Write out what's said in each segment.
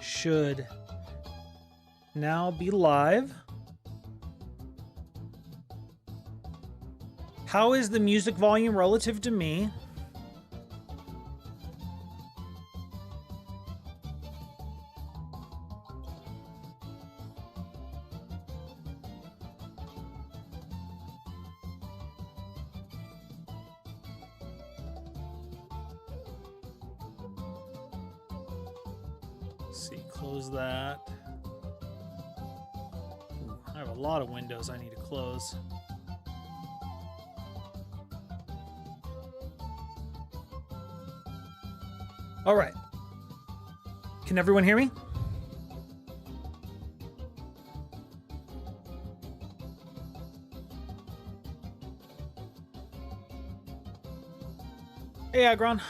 should now be live. How is the music volume relative to me? Let's see, close that. Ooh, I have a lot of windows I need to close. All right. Can everyone hear me? Hey, Agron.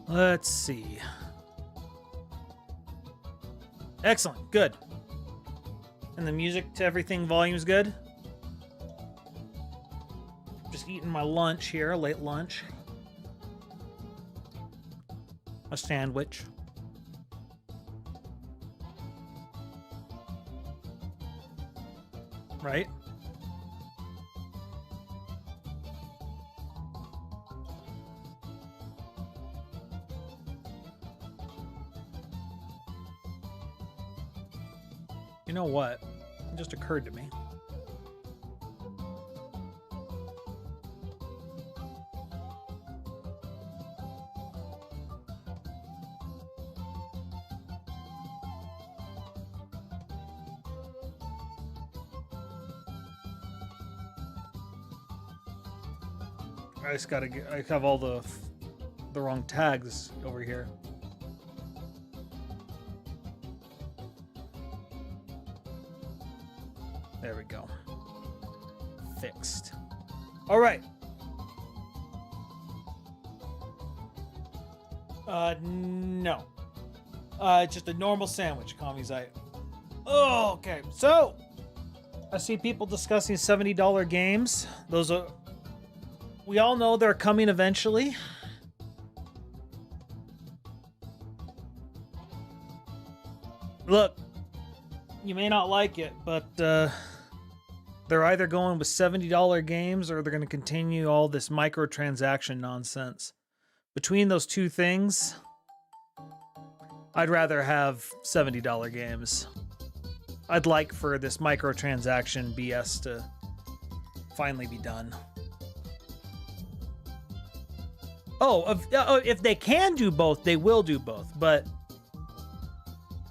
Let's see. Excellent. Good. And the music to everything volume's good? Just eating my lunch here, late lunch. A sandwich. Right? You know what? It just occurred to me. I just gotta get, I have all the wrong tags over here. There we go. Fixed. All right. No. Just a normal sandwich, Kami's Oh, okay. So, I see people discussing $70 games. Those are... We all know they're coming eventually. Look, you may not like it, but they're either going with $70 games or they're going to continue all this microtransaction nonsense. Between those two things, I'd rather have $70 games. I'd like for this microtransaction BS to finally be done. Oh, if they can do both, they will do both. But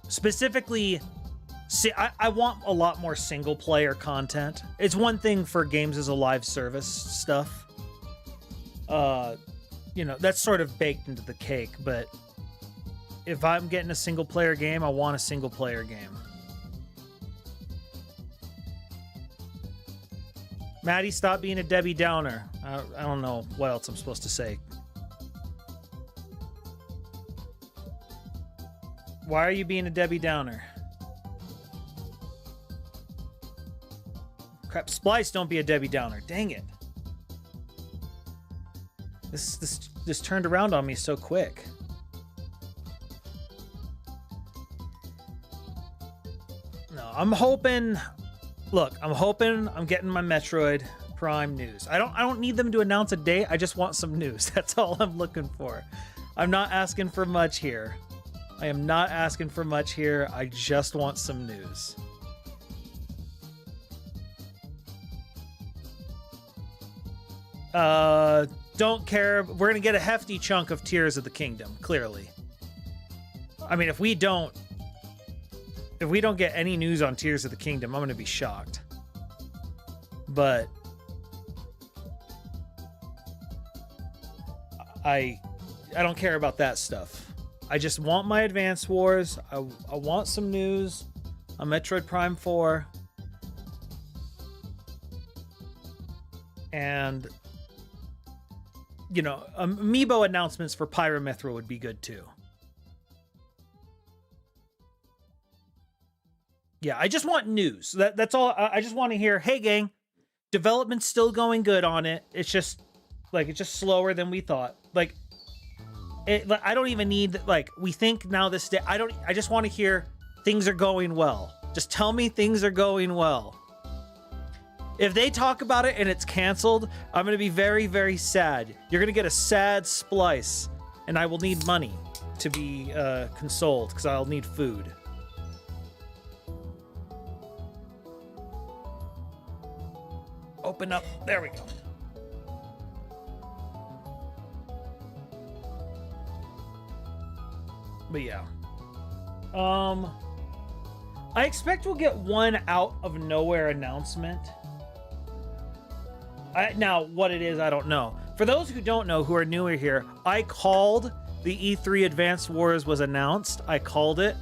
specifically, see, I want a lot more single-player content. It's one thing for games as a live service stuff. You know, that's sort of baked into the cake. But if I'm getting a single-player game, I want a single-player game. Maddie, stop being a Debbie Downer. I don't know what else I'm supposed to say. Why are you being a Debbie Downer? Crap, Splice, don't be a Debbie Downer. Dang it. This turned around on me so quick. No, I'm hoping... Look, I'm hoping I'm getting my Metroid Prime news. I don't need them to announce a date. I just want some news. That's all I'm looking for. I'm not asking for much here. I am not asking for much here. I just want some news. Don't care. We're gonna get a hefty chunk of Tears of the Kingdom, clearly. I mean, if we don't get any news on Tears of the Kingdom, I'm gonna be shocked. But I don't care about that stuff. I just want my Advance Wars. I want some news on Metroid Prime 4. And, you know, amiibo announcements for Pyramithra would be good too. Yeah, I just want news. That's all. I just want to hear, hey gang, development's still going good on it. It's just, Like, it's just slower than we thought. Like, I don't even need, like, we think now this day. I just want to hear things are going well. Just tell me things are going well. If they talk about it and it's canceled, I'm going to be very, very sad. You're going to get a sad Splice, and I will need money to be consoled because I'll need food. Open up. There we go. But yeah. I expect we'll get one out of nowhere announcement. Now, what it is, I don't know. For those who don't know, who are newer here, I called the E3 Advanced Wars was announced. I called it.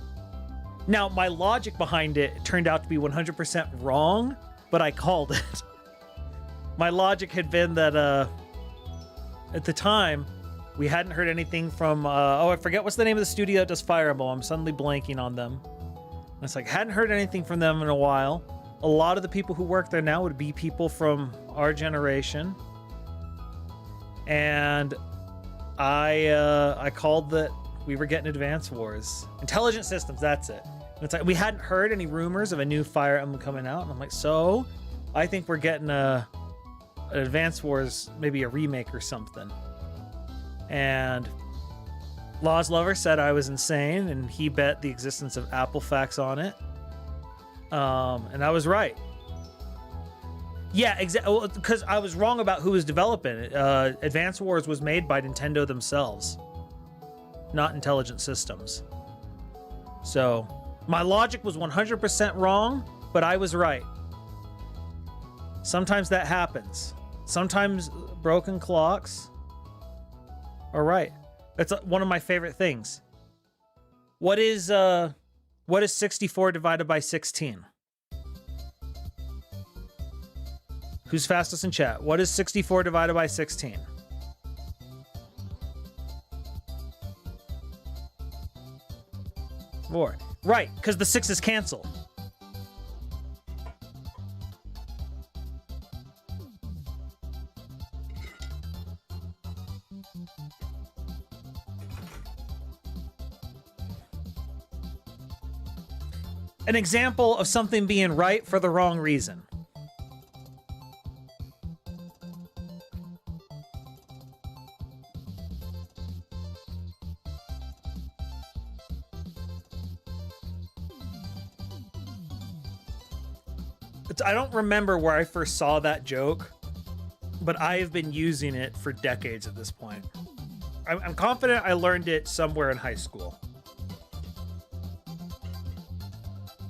Now, my logic behind it turned out to be 100% wrong, but I called it. My logic had been that at the time, we hadn't heard anything from... oh, I forget what's the name of the studio that does Fire Emblem. I'm suddenly blanking on them. And it's like, hadn't heard anything from them in a while. A lot of the people who work there now would be people from our generation. And I called that we were getting Advance Wars. Intelligent Systems, that's it. And it's like, we hadn't heard any rumors of a new Fire Emblem coming out. And I'm like, so I think we're getting an Advance Wars, maybe a remake or something. And Law's Lover said I was insane, and he bet the existence of Apple Facts on it. And I was right. Yeah, exactly. Because I was wrong about who was developing it. Advance Wars was made by Nintendo themselves, not Intelligent Systems. So my logic was 100% wrong, but I was right. Sometimes that happens. Sometimes broken clocks are right. That's one of my favorite things. What is 64 divided by 16? Who's fastest in chat? What is 64 divided by 16? 4. Right, because the 6 is canceled. An example of something being right for the wrong reason. I don't remember where I first saw that joke, but I have been using it for decades at this point. I'm confident I learned it somewhere in high school.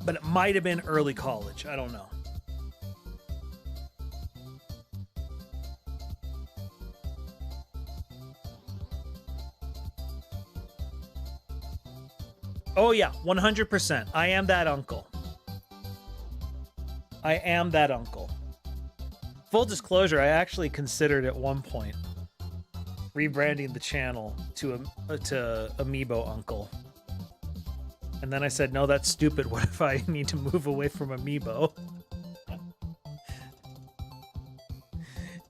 But it might have been early college. I don't know. Oh yeah, 100%. I am that uncle. I am that uncle. Full disclosure, I actually considered at one point rebranding the channel to Amiibo Uncle. And then I said, no, that's stupid. What if I need to move away from Amiibo?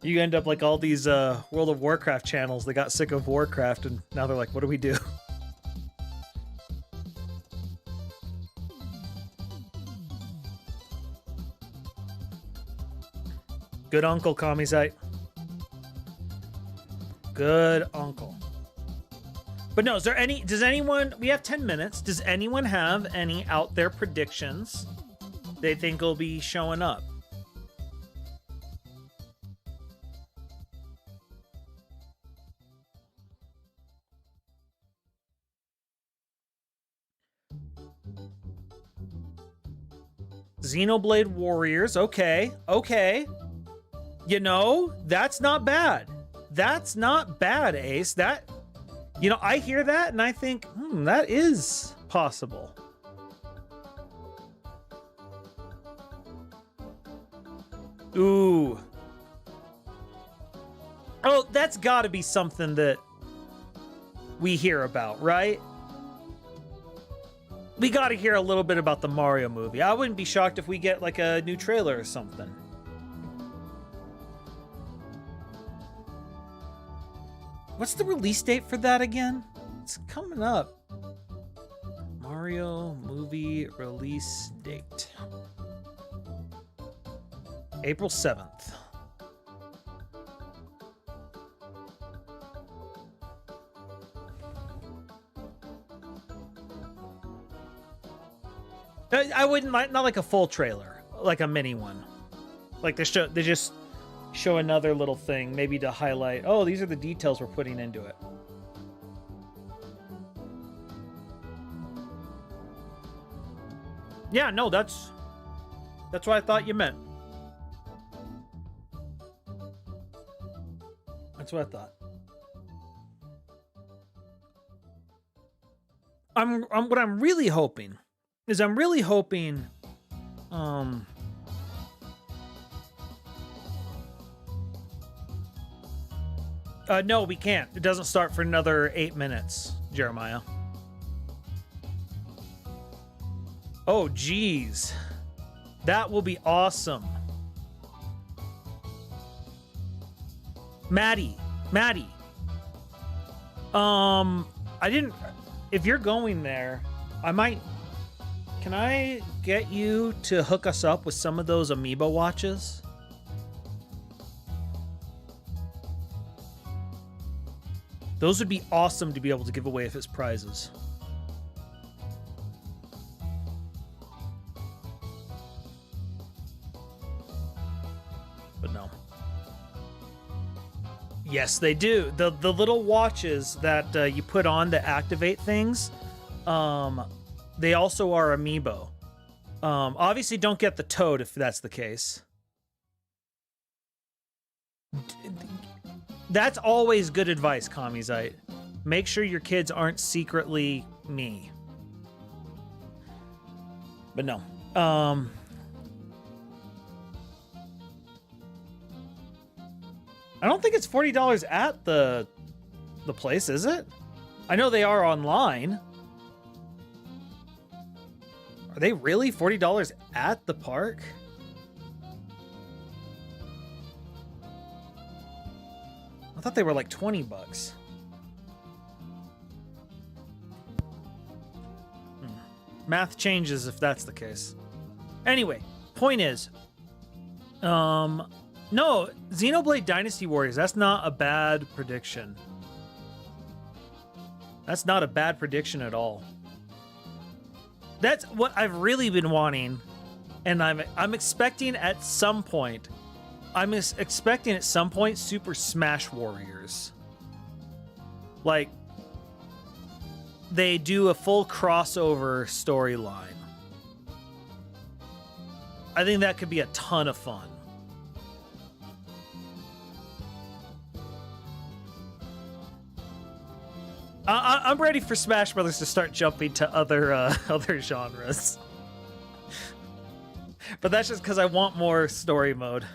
You end up like all these World of Warcraft channels. They got sick of Warcraft, and now they're like, what do we do? Good uncle, Kamisite. Good uncle. But no, is there any, does anyone, we have 10 minutes. Does anyone have any out there predictions they think will be showing up? Xenoblade Warriors. Okay. Okay. You know, that's not bad. That's not bad, Ace. That, you know, I hear that and I think, that is possible. Ooh. Oh, that's got to be something that we hear about, right? We got to hear a little bit about the Mario movie. I wouldn't be shocked if we get like a new trailer or something. What's the release date for that again? It's coming up. Mario movie release date. April 7th. I wouldn't mind, not like a full trailer, like a mini one. Like they just show another little thing, maybe to highlight, oh, these are the details we're putting into it. Yeah, no, that's what I thought you meant. That's what I thought. What I'm really hoping is no, we can't. It doesn't start for another 8 minutes, Jeremiah. Oh, geez. That will be awesome. Maddie. I didn't... If you're going there, can I get you to hook us up with some of those Amiibo watches? Those would be awesome to be able to give away if it's prizes. But no. Yes, they do. The little watches that you put on to activate things, they also are Amiibo. Obviously, don't get the Toad if that's the case. That's always good advice, Kamizite. Make sure your kids aren't secretly me. But no. I don't think it's $40 at the place, is it? I know they are online. Are they really $40 at the park? I thought they were like 20 bucks. Math changes if that's the case. Anyway, point is, no, Xenoblade Dynasty Warriors, that's not a bad prediction. That's not a bad prediction at all. That's what I've really been wanting, and I'm expecting at some point, Super Smash Warriors. Like, they do a full crossover storyline. I think that could be a ton of fun. I'm ready for Smash Brothers to start jumping to other genres. But that's just because I want more story mode.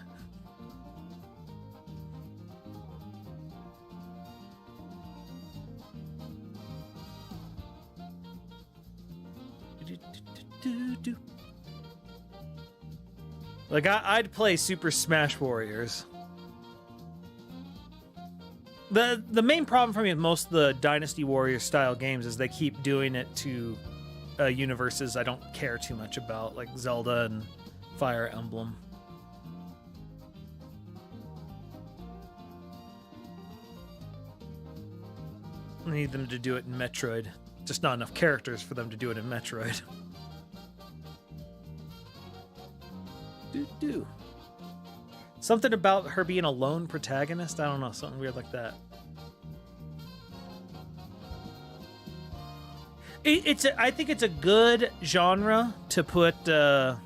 Like, I'd play Super Smash Warriors. The main problem for me with most of the Dynasty Warriors style games is they keep doing it to universes I don't care too much about, like Zelda and Fire Emblem. I need them to do it in Metroid. Just not enough characters for them to do it in Metroid. Do. Something about her being a lone protagonist? I don't know, something weird like that. I think it's a good genre to put to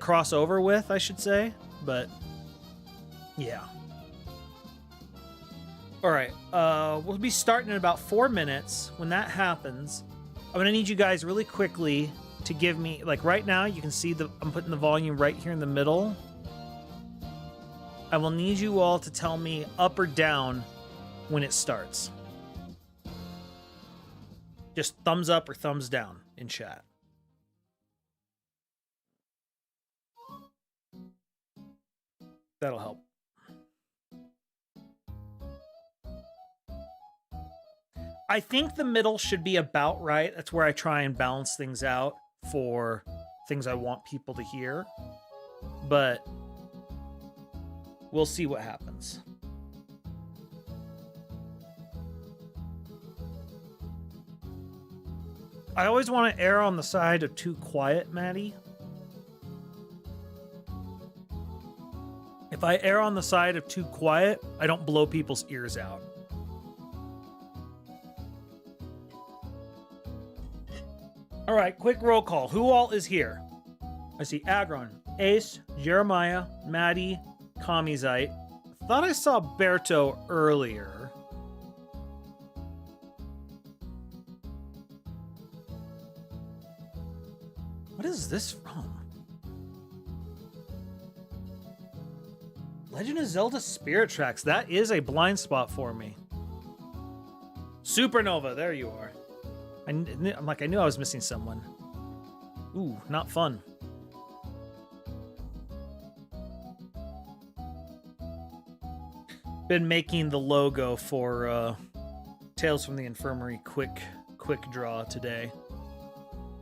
cross over with, I should say, but yeah. All right, we'll be starting in about 4 minutes. When that happens, I'm gonna need you guys really quickly to give me, like right now, you can see I'm putting the volume right here in the middle. I will need you all to tell me up or down when it starts. Just thumbs up or thumbs down in chat. That'll help. I think the middle should be about right. That's where I try and balance things out for things I want people to hear. But we'll see what happens. I always want to err on the side of too quiet, Maddie. If I err on the side of too quiet, I don't blow people's ears out. All right, quick roll call. Who all is here? I see Agron, Ace, Jeremiah, Maddie, Kamizite. Thought I saw Berto earlier. What is this from? Legend of Zelda Spirit Tracks. That is a blind spot for me. Supernova, there you are. I knew I was missing someone. Ooh, not fun. Been making the logo for Tales from the Infirmary quick draw today.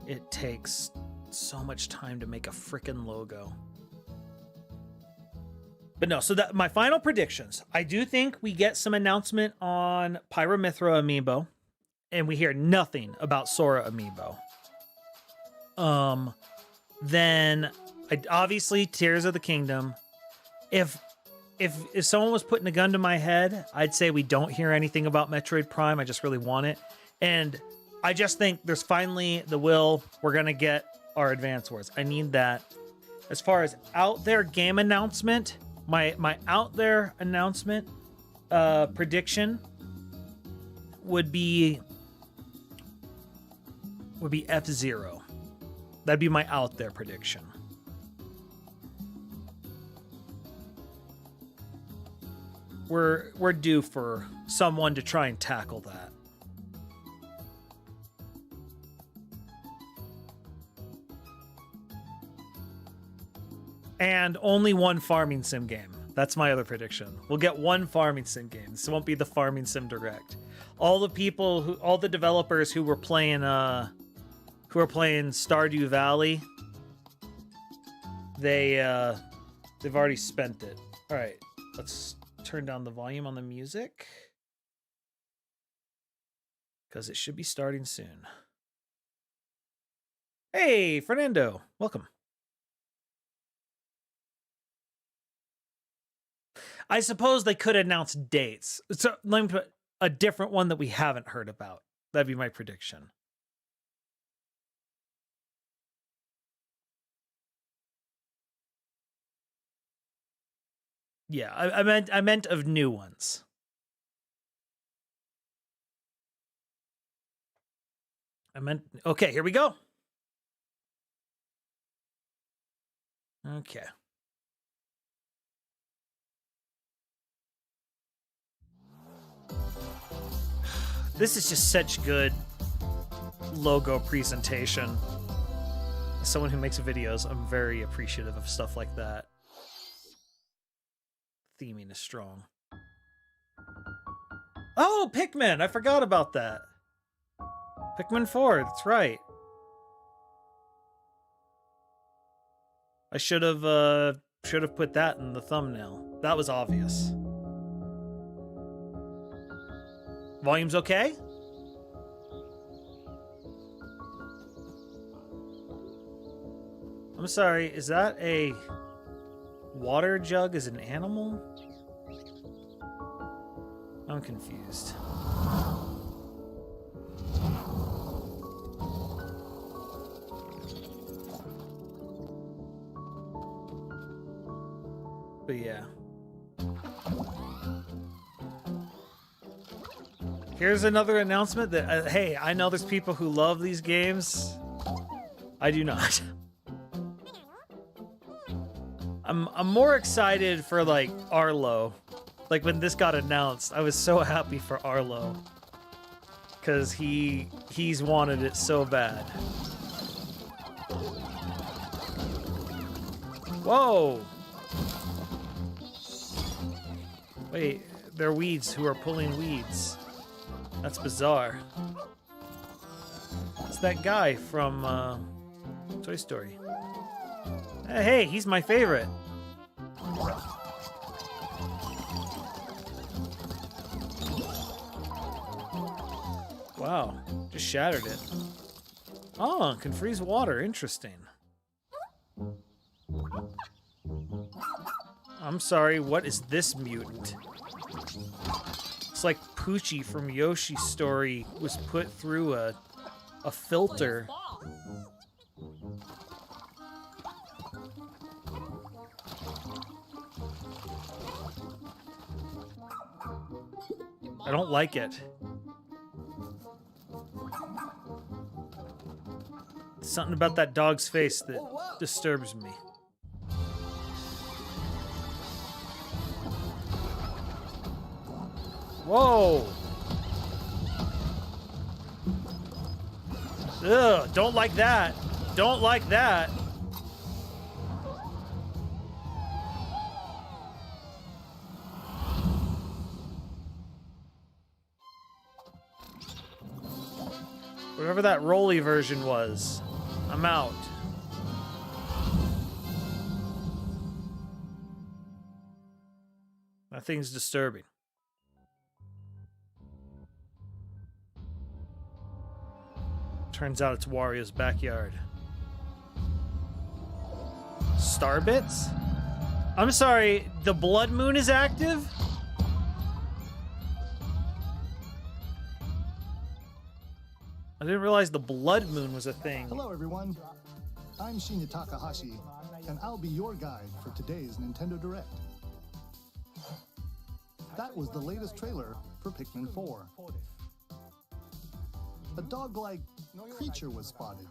It takes so much time to make a frickin' logo. But no, so that my final predictions. I do think we get some announcement on Pyramithra amiibo, and we hear nothing about Sora amiibo. Then obviously Tears of the Kingdom. If someone was putting a gun to my head, I'd say we don't hear anything about Metroid Prime. I just really want it. And I just think there's finally the will. We're going to get our Advance Wars. I need that. As far as out there game announcement, my out there announcement prediction would be F-Zero. That'd be my out there prediction. We're due for someone to try and tackle that. And only one farming sim game. That's my other prediction. We'll get one farming sim game. This won't be the farming sim direct. All the developers who were playing Stardew Valley, they've already spent it. All right, let's turn down the volume on the music because it should be starting soon. Hey, Fernando, welcome. I suppose they could announce dates. So let me put a different one that we haven't heard about. That'd be my prediction. Yeah, I meant of new ones. Okay, here we go. Okay. This is just such good logo presentation. As someone who makes videos, I'm very appreciative of stuff like that. Theming is strong. Oh, Pikmin! I forgot about that. Pikmin 4, that's right. I should have put that in the thumbnail. That was obvious. Volume's okay? I'm sorry, is that a water jug as an animal? I'm confused. But yeah. Here's another announcement that, hey, I know there's people who love these games. I do not. I'm more excited for, like, Arlo. Like, when this got announced, I was so happy for Arlo. Because he's wanted it so bad. Whoa! Wait, they're weeds who are pulling weeds. That's bizarre. It's that guy from Toy Story. Hey, he's my favorite. Wow, just shattered it. Oh, can freeze water. Interesting. I'm sorry, what is this mutant? It's like Poochie from Yoshi's Story was put through a filter. I don't like it. Something about that dog's face that disturbs me. Whoa! Ugh, don't like that. Don't like that. Whatever that Rolly version was, I'm out. That thing's disturbing. Turns out it's Wario's backyard. Starbits? I'm sorry, the blood moon is active? I didn't realize the blood moon was a thing. Hello everyone, I'm Shinya Takahashi, and I'll be your guide for today's Nintendo Direct. That was the latest trailer for Pikmin 4. A dog-like creature was spotted.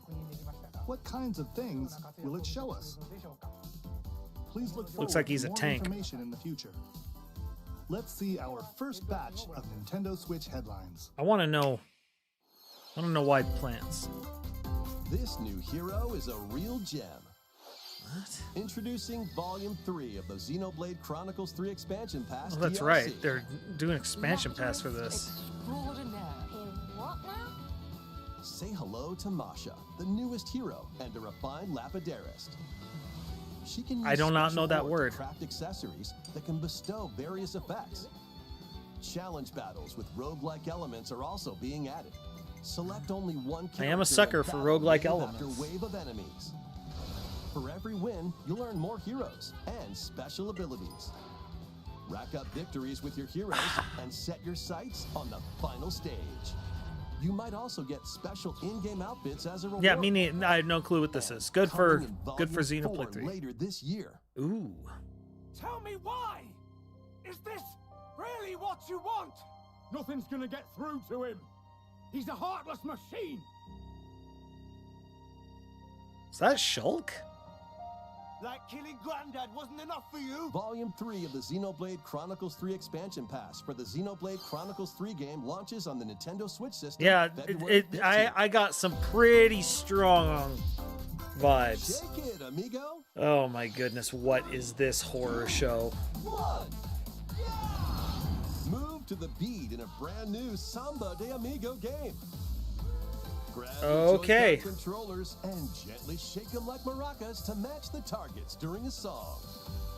What kinds of things will it show us? Please look forward Looks like he's to a more tank. information in the future. Let's see our first batch of Nintendo Switch headlines. I want to know why plants. This new hero is a real gem. What? Introducing Volume 3 of the Xenoblade Chronicles 3 Expansion Pass. Oh, that's DLC. right. They're doing expansion pass for this. Say hello to Masha, the newest hero and a refined lapidarist. She can use I do not special know that board word. to craft accessories that can bestow various effects. Challenge battles with roguelike elements are also being added. Select only one character. I am a sucker and for battle roguelike wave elements. After wave of enemies. For every win, you'll earn more heroes and special abilities. Rack up victories with your heroes and set your sights on the final stage. You might also get special in-game outfits as a reward. Yeah, meaning I have no clue what this is. Good for Coming in Xenoblade Volume 4 3. later this year. Ooh. Tell me why! Is this really what you want? Nothing's gonna get through to him. He's a heartless machine. Is that Shulk? Like killing Granddad wasn't enough for you? Volume 3 of the Xenoblade Chronicles 3 Expansion Pass for the Xenoblade Chronicles 3 game launches on the Nintendo Switch system. Yeah, February 15th. I got some pretty strong vibes. Shake it, amigo. Oh my goodness, what is this horror show? One. Move to the beat in a brand new Samba de Amigo game. Grab Okay. your Joy-Con controllers and gently shake them like maracas to match the targets during a song.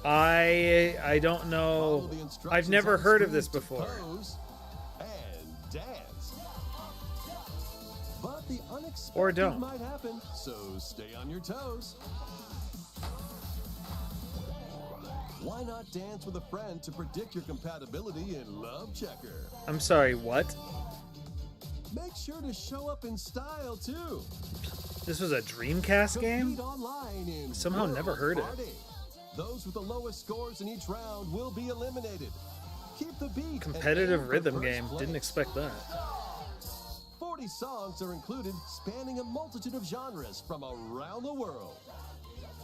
I don't Follow know. the instructions I've never on the heard of screen this to before. pose and dance. But the unexpected Or don't. might happen, so stay on your toes. Why not dance with a friend to predict your compatibility in Love Checker? I'm sorry, what? Make sure to show up in style too. This was a Dreamcast game? Compete online in Somehow World never heard it. Party. Those with the lowest scores in each round will be eliminated. Keep the beat. and Competitive aim for rhythm first game. place. Didn't expect that. 40 songs are included, spanning a multitude of genres from around the world.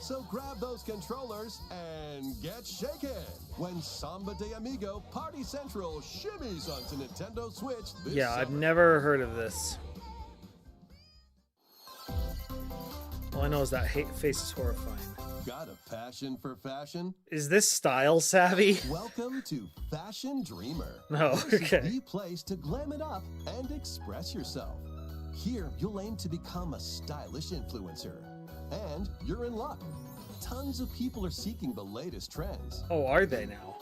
So grab those controllers and get shaken when Samba de Amigo Party Central shimmies onto Nintendo Switch this Yeah, I've summer. never heard of this. All I know is that face is horrifying. Got a passion for fashion? Is this style savvy? Welcome to Fashion Dreamer. No, This okay. is the place to glam it up and express yourself. Here, you'll aim to become a stylish influencer. And you're in luck. Tons of people are seeking the latest trends. Oh, are they now?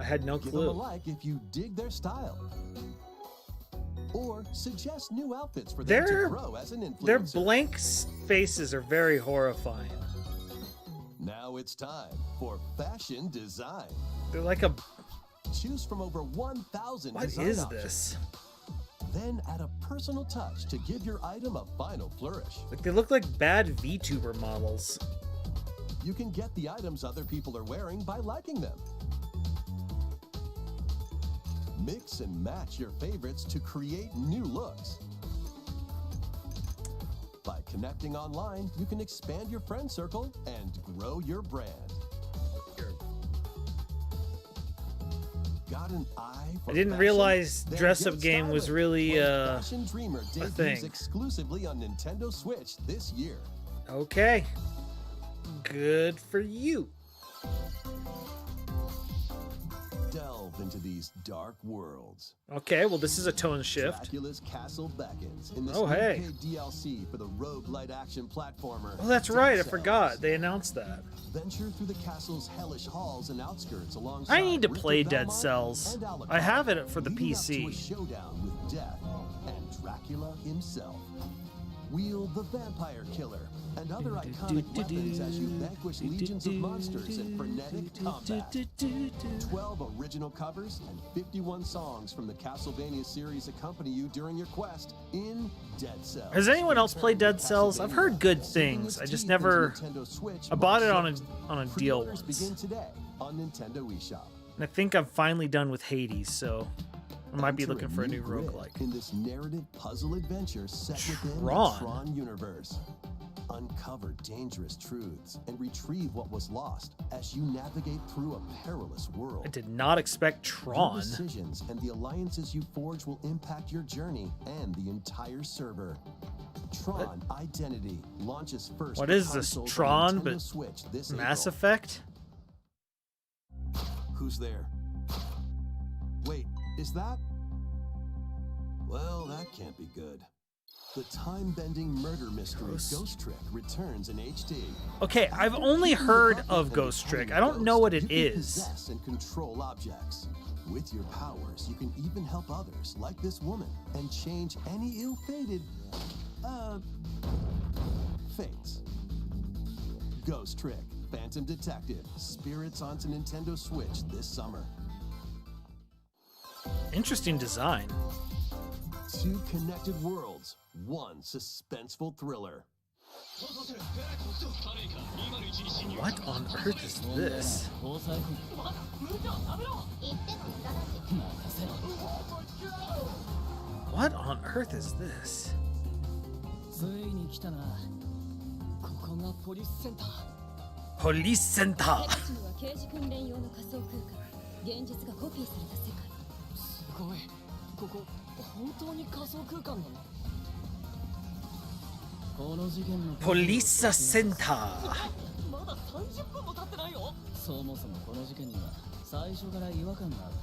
I had no Give them a clue. like if you dig their style. Or suggest new outfits for them Their- to grow as an influencer. Their blank faces are very horrifying. Now it's time for fashion design. They're like a... Choose from over 1,000 What design is options. this? Then add a personal touch to give your item a final flourish. Like, they look like bad VTuber models. You can get the items other people are wearing by liking them. Mix and match your favorites to create new looks. By connecting online, you can expand your friend circle and grow your brand. Got an eye for I didn't fashion? realize Then dress-up get game was styling really, when uh, Fashion Dreamer debuts thing. exclusively on Nintendo Switch this year. Okay. Good for you. Delve into these dark worlds. Okay, well, this is a tone shift. Dracula's Castle beckons in this Oh, hey. paid DLC for the roguelite action platformer. Oh, that's Dead right. I Cells. forgot. They announced that. Venture through the castle's hellish halls and outskirts alongside I need to Richter play Dead Belmont Cells. and Alucard, I have it for the leading up to a PC. showdown with death and Dracula himself. Wield the vampire killer and other iconic weapons as you vanquish legions of monsters in frenetic combat. 12 original covers and 51 songs from the Castlevania series accompany you during your quest in Dead Cells. Has anyone else played Dead Cells? I've heard good things. I just never... I bought it on a deal Pre-orders begin once. today on Nintendo eShop. And I think I'm finally done with Hades, so I might be Enter looking for a new grid roguelike. in this narrative puzzle adventure set within the Tron. Tron universe. Uncover dangerous truths and retrieve what was lost as you navigate through a perilous world. I did not expect Your Tron. decisions and the alliances you forge will impact your journey and the entire server. Tron Identity launches first. What for is this, consoles on Tron, Nintendo but Switch this Mass April. Effect? Who's there? Wait, is that? Well, that can't be good. The time-bending murder mystery Ghost Trick returns in HD. Okay, I've only heard of Ghost Trick. I don't know what it You can is. possess and control objects. With your powers, you can even help others, like this woman, and change any ill-fated, fates. Ghost Trick, Phantom Detective, Spirits onto Nintendo Switch this summer. Interesting design. 2 connected worlds, 1 suspenseful thriller. What on earth is this? What on earth is this? ついに来たな。ここがポリスセンター。 Police Center! 私には刑事訓練用の仮想空間現実がコピーされた世界すごい。ここ本当に仮想空間なの？この事件の Police Center! まだ30分も経ってないよ。そもそもこの事件には最初から違和感があった。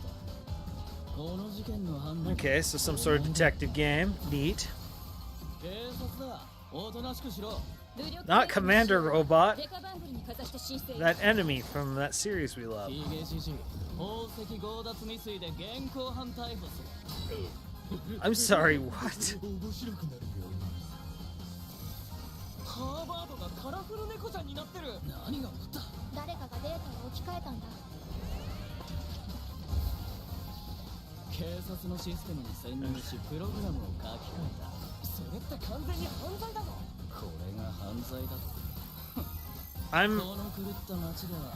この事件の犯人。 Okay, so some sort of detective game. Neat. 警察だ。おとなしくしろ。 Not Commander Robot. デカバングルにかざして申請 That enemy from that series we love. ヒゲ獅子宝石強奪未遂で現行犯逮捕する。 I'm sorry, what? ハーバードがカラフル猫ちゃんになってる。何が起こった？誰かがデータを置き換えたんだ警察のシステムに潜入しプログラムを書き換えた。それって完全に犯罪だぞ。これが犯罪だと。 I'm この狂った街では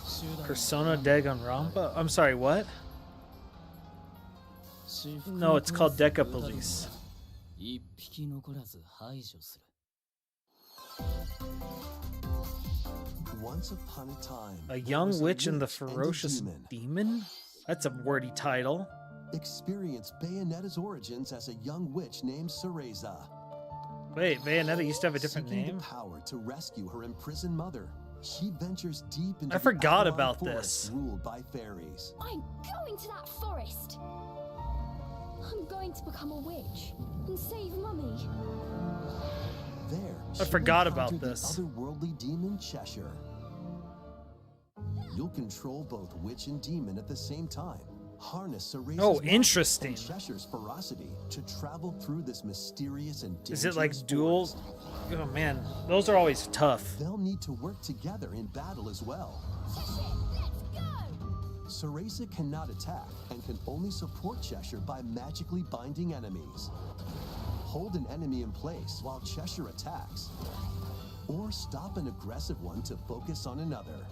集団 Persona Danganronpa? I'm sorry, what? 私服 No, it's called を Deca 封鎖 Police. 一匹残らず排除する。 Once upon a time, A there young was witch and the witch and a ferocious demon. demon? That's a wordy title. Experience Bayonetta's origins as a young witch named Cereza. Wait, Bayonetta used to have a different Seeking name? the power to rescue her imprisoned mother, she ventures deep into I forgot the about Avalon forest this. ruled by fairies. I'm going to that forest. I'm going to become a witch and save Mummy. There, I she forgot will about encounter this. The otherworldly demon Cheshire. You'll control both witch and demon at the same time. Harness Ceresa's Oh, magic interesting. and Cheshire's ferocity to travel through this mysterious and dangerous Is it like dual? forest. Oh man, those are always tough. They'll need to work together in battle as well. Cheshire, let's go! Ceresa cannot attack and can only support Cheshire by magically binding enemies. Hold an enemy in place while Cheshire attacks, or stop an aggressive one to focus on another.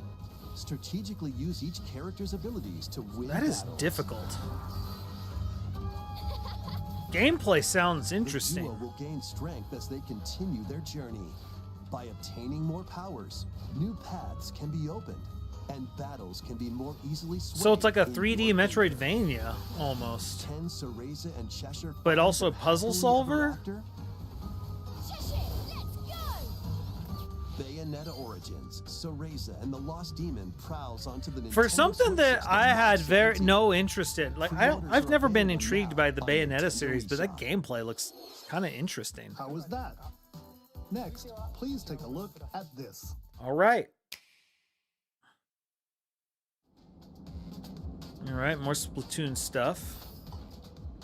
Strategically use each character's abilities to win That is battles. difficult. Gameplay sounds The interesting. duo will gain strength as they continue their journey. By obtaining more powers, new paths can be opened, and battles can be more easily swayed. So it's like a in 3D your favor. Metroidvania almost. Can Ceresa and Cheshire But find also the puzzle happily solver? ever after? Cheshire, let's go! Bayonetta Origins, Ceresa and the Lost Demon prowls onto the For Nintendo something Switch that system I had March very 17th. no interest in. Like I've never been intrigued by the Bayonetta Nintendo series, but that eShop. gameplay looks kind of interesting. How was that? Next, please take a look at this. All right. All right, more Splatoon stuff.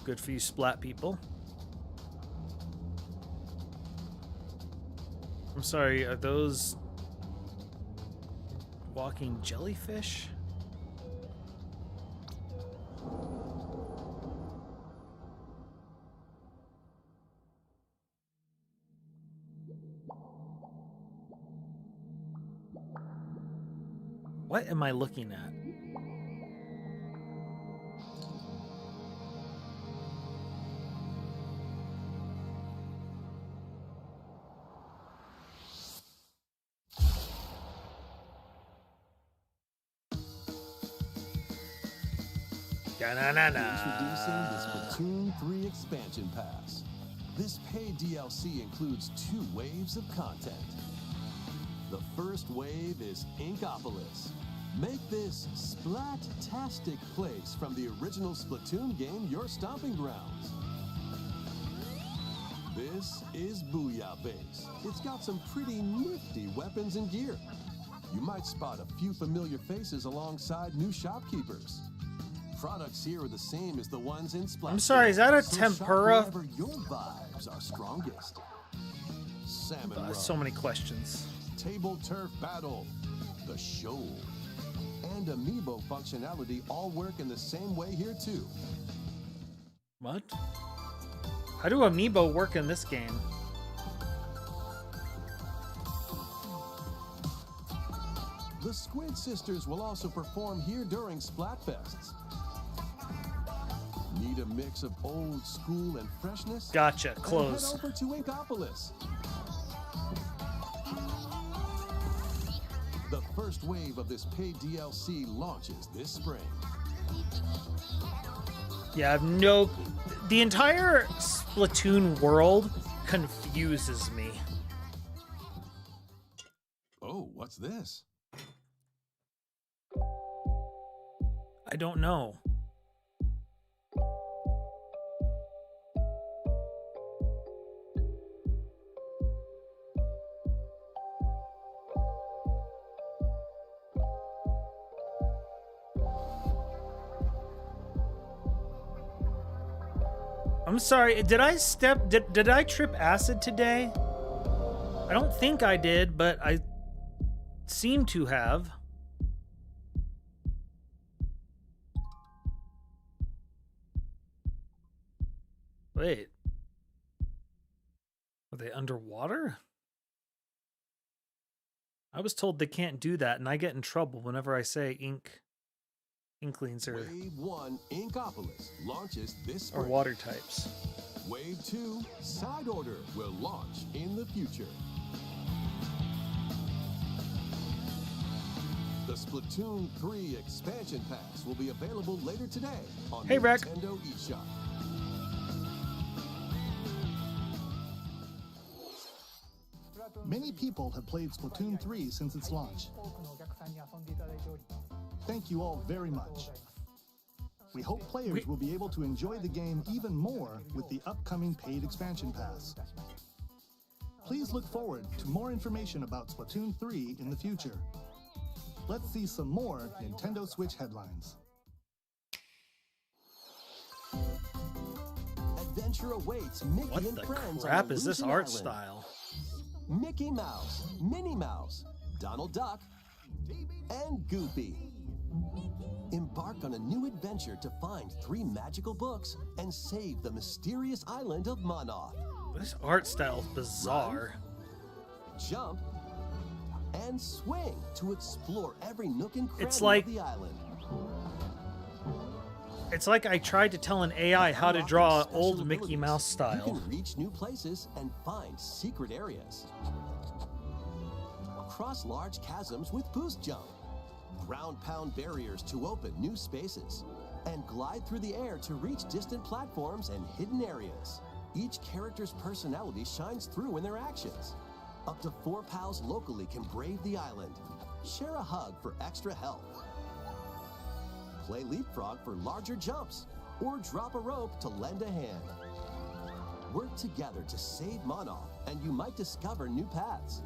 Good for you Splat people. I'm sorry, are those walking jellyfish? What am I looking at? Introducing the Splatoon 3 Expansion Pass. This paid DLC includes 2 waves of content. The first wave is Inkopolis. Make this splat-tastic place from the original Splatoon game your stomping grounds. This is Booyah Base. It's got some pretty nifty weapons and gear. You might spot a few familiar faces alongside new shopkeepers. Products here are the same as the ones in Splice. I'm sorry, is that a So shop tempura? wherever your vibes are strongest. Salmon Run, So many questions. Table Turf Battle, The Shoal, and Amiibo functionality all work in the same way here too. What? How do Amiibo work in this game? The Squid Sisters will also perform here during Splatfests. Need a mix of old school and freshness? Gotcha. Then Close. head over to Inkopolis. The first wave of this paid DLC launches this spring. Yeah, I've no. The entire Splatoon world confuses me. Oh, what's this? I don't know. I'm sorry, did I trip acid today? I don't think I did, but I seem to have. Wait. Are they underwater? I was told they can't do that, and I get in trouble whenever I say inklings or Wave 1 Inkopolis launches this spring. water types. Wave 2 Side Order will launch in the future. The Splatoon 3 Expansion Pass will be available later today on Hey, the Rec. Nintendo eShop. Many people have played Splatoon 3 since its launch. Thank you all very much. We hope players will be able to enjoy the game even more with the upcoming paid expansion pass. Please look forward to more information about Splatoon 3 in the future. Let's see some more Nintendo Switch headlines. Adventure awaits Mickey What and the friends crap on is this Illusion art Island. style? Mickey Mouse, Minnie Mouse, Donald Duck, and Goofy. Embark on a new adventure to find 3 magical books and save the mysterious island of Monoth. This art style is bizarre. Jump and swing to explore every nook and cranny It's like- of the island. It's like I tried to tell an AI how to Unlocking draw special old Mickey abilities, Mouse You style. can reach new places and find secret areas. Cross large chasms with boost jump. Ground pound barriers to open new spaces. And glide through the air to reach distant platforms and hidden areas. Each character's personality shines through in their actions. Up to 4 pals locally can brave the island. Share a hug for extra health. Play leapfrog for larger jumps, or drop a rope to lend a hand. Work together to save Monoth, and you might discover new paths.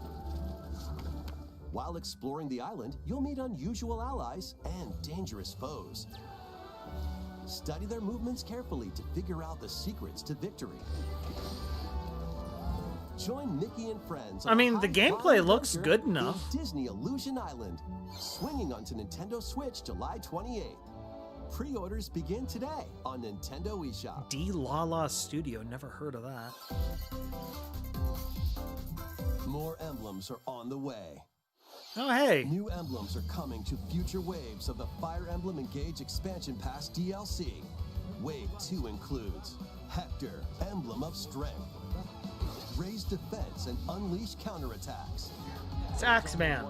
While exploring the island, you'll meet unusual allies and dangerous foes. Study their movements carefully to figure out the secrets to victory. Join Mickey and friends. I mean, the high-flying gameplay looks adventure good enough. in Disney Illusion Island, swinging onto Nintendo Switch July 28th. Pre-orders begin today on Nintendo eShop. D Lala Studio, never heard of that. More emblems are on the way. Oh, hey. New emblems are coming to future waves of the Fire Emblem Engage Expansion Pass DLC. Wave 2 includes Hector, Emblem of Strength. Raise defense and unleash counterattacks. It's Axeman.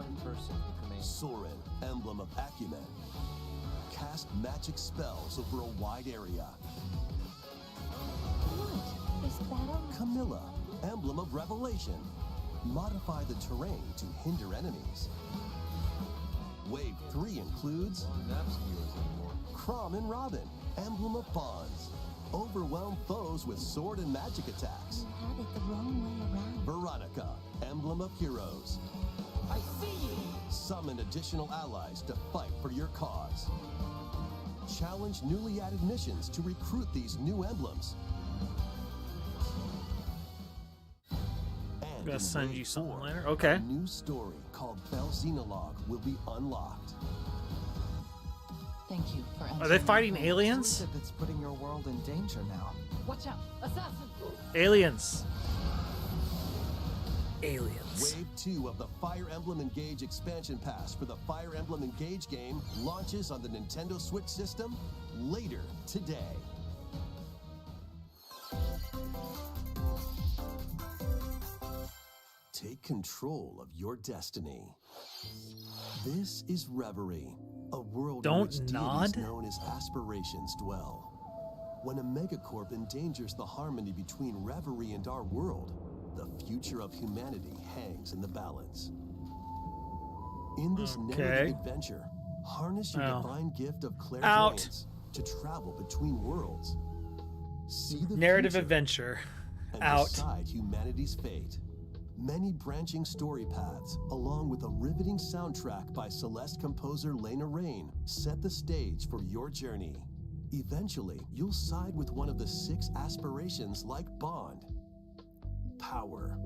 Soren, Emblem of Acumen. Cast magic spells over a wide area. What is battle? Camilla, Emblem of Revelation. Modify the terrain to hinder enemies. Wave 3 includes Crom and Robin, Emblem of Bonds. Overwhelm foes with sword and magic attacks. You had it the wrong way around. Veronica, Emblem of Heroes. I see you! Summon additional allies to fight for your cause. Challenge newly added missions to recruit these new emblems. And Gonna in send Wave you something 4, later? Okay. A new story called Bell Xenologue will be unlocked. Thank you for Are they fighting aliens? As if it's putting your world in danger now. Watch out! Assassin! Aliens. Aliens. Wave 2 of the Fire Emblem Engage expansion pass for the Fire Emblem Engage game launches on the Nintendo Switch system later today. Take control of your destiny. This is Reverie, a world in Don't which deities nod. known as aspirations dwell. When a megacorp endangers the harmony between Reverie and our world, the future of humanity hangs in the balance. In this Okay. narrative adventure, harness your Oh. divine gift of clairvoyance to travel between worlds. See the Narrative future adventure. and Out. decide humanity's fate. Many branching story paths, along with a riveting soundtrack by Celeste composer Lena Rain, set the stage for your journey. Eventually, you'll side with one of the 6 aspirations like Bond, power,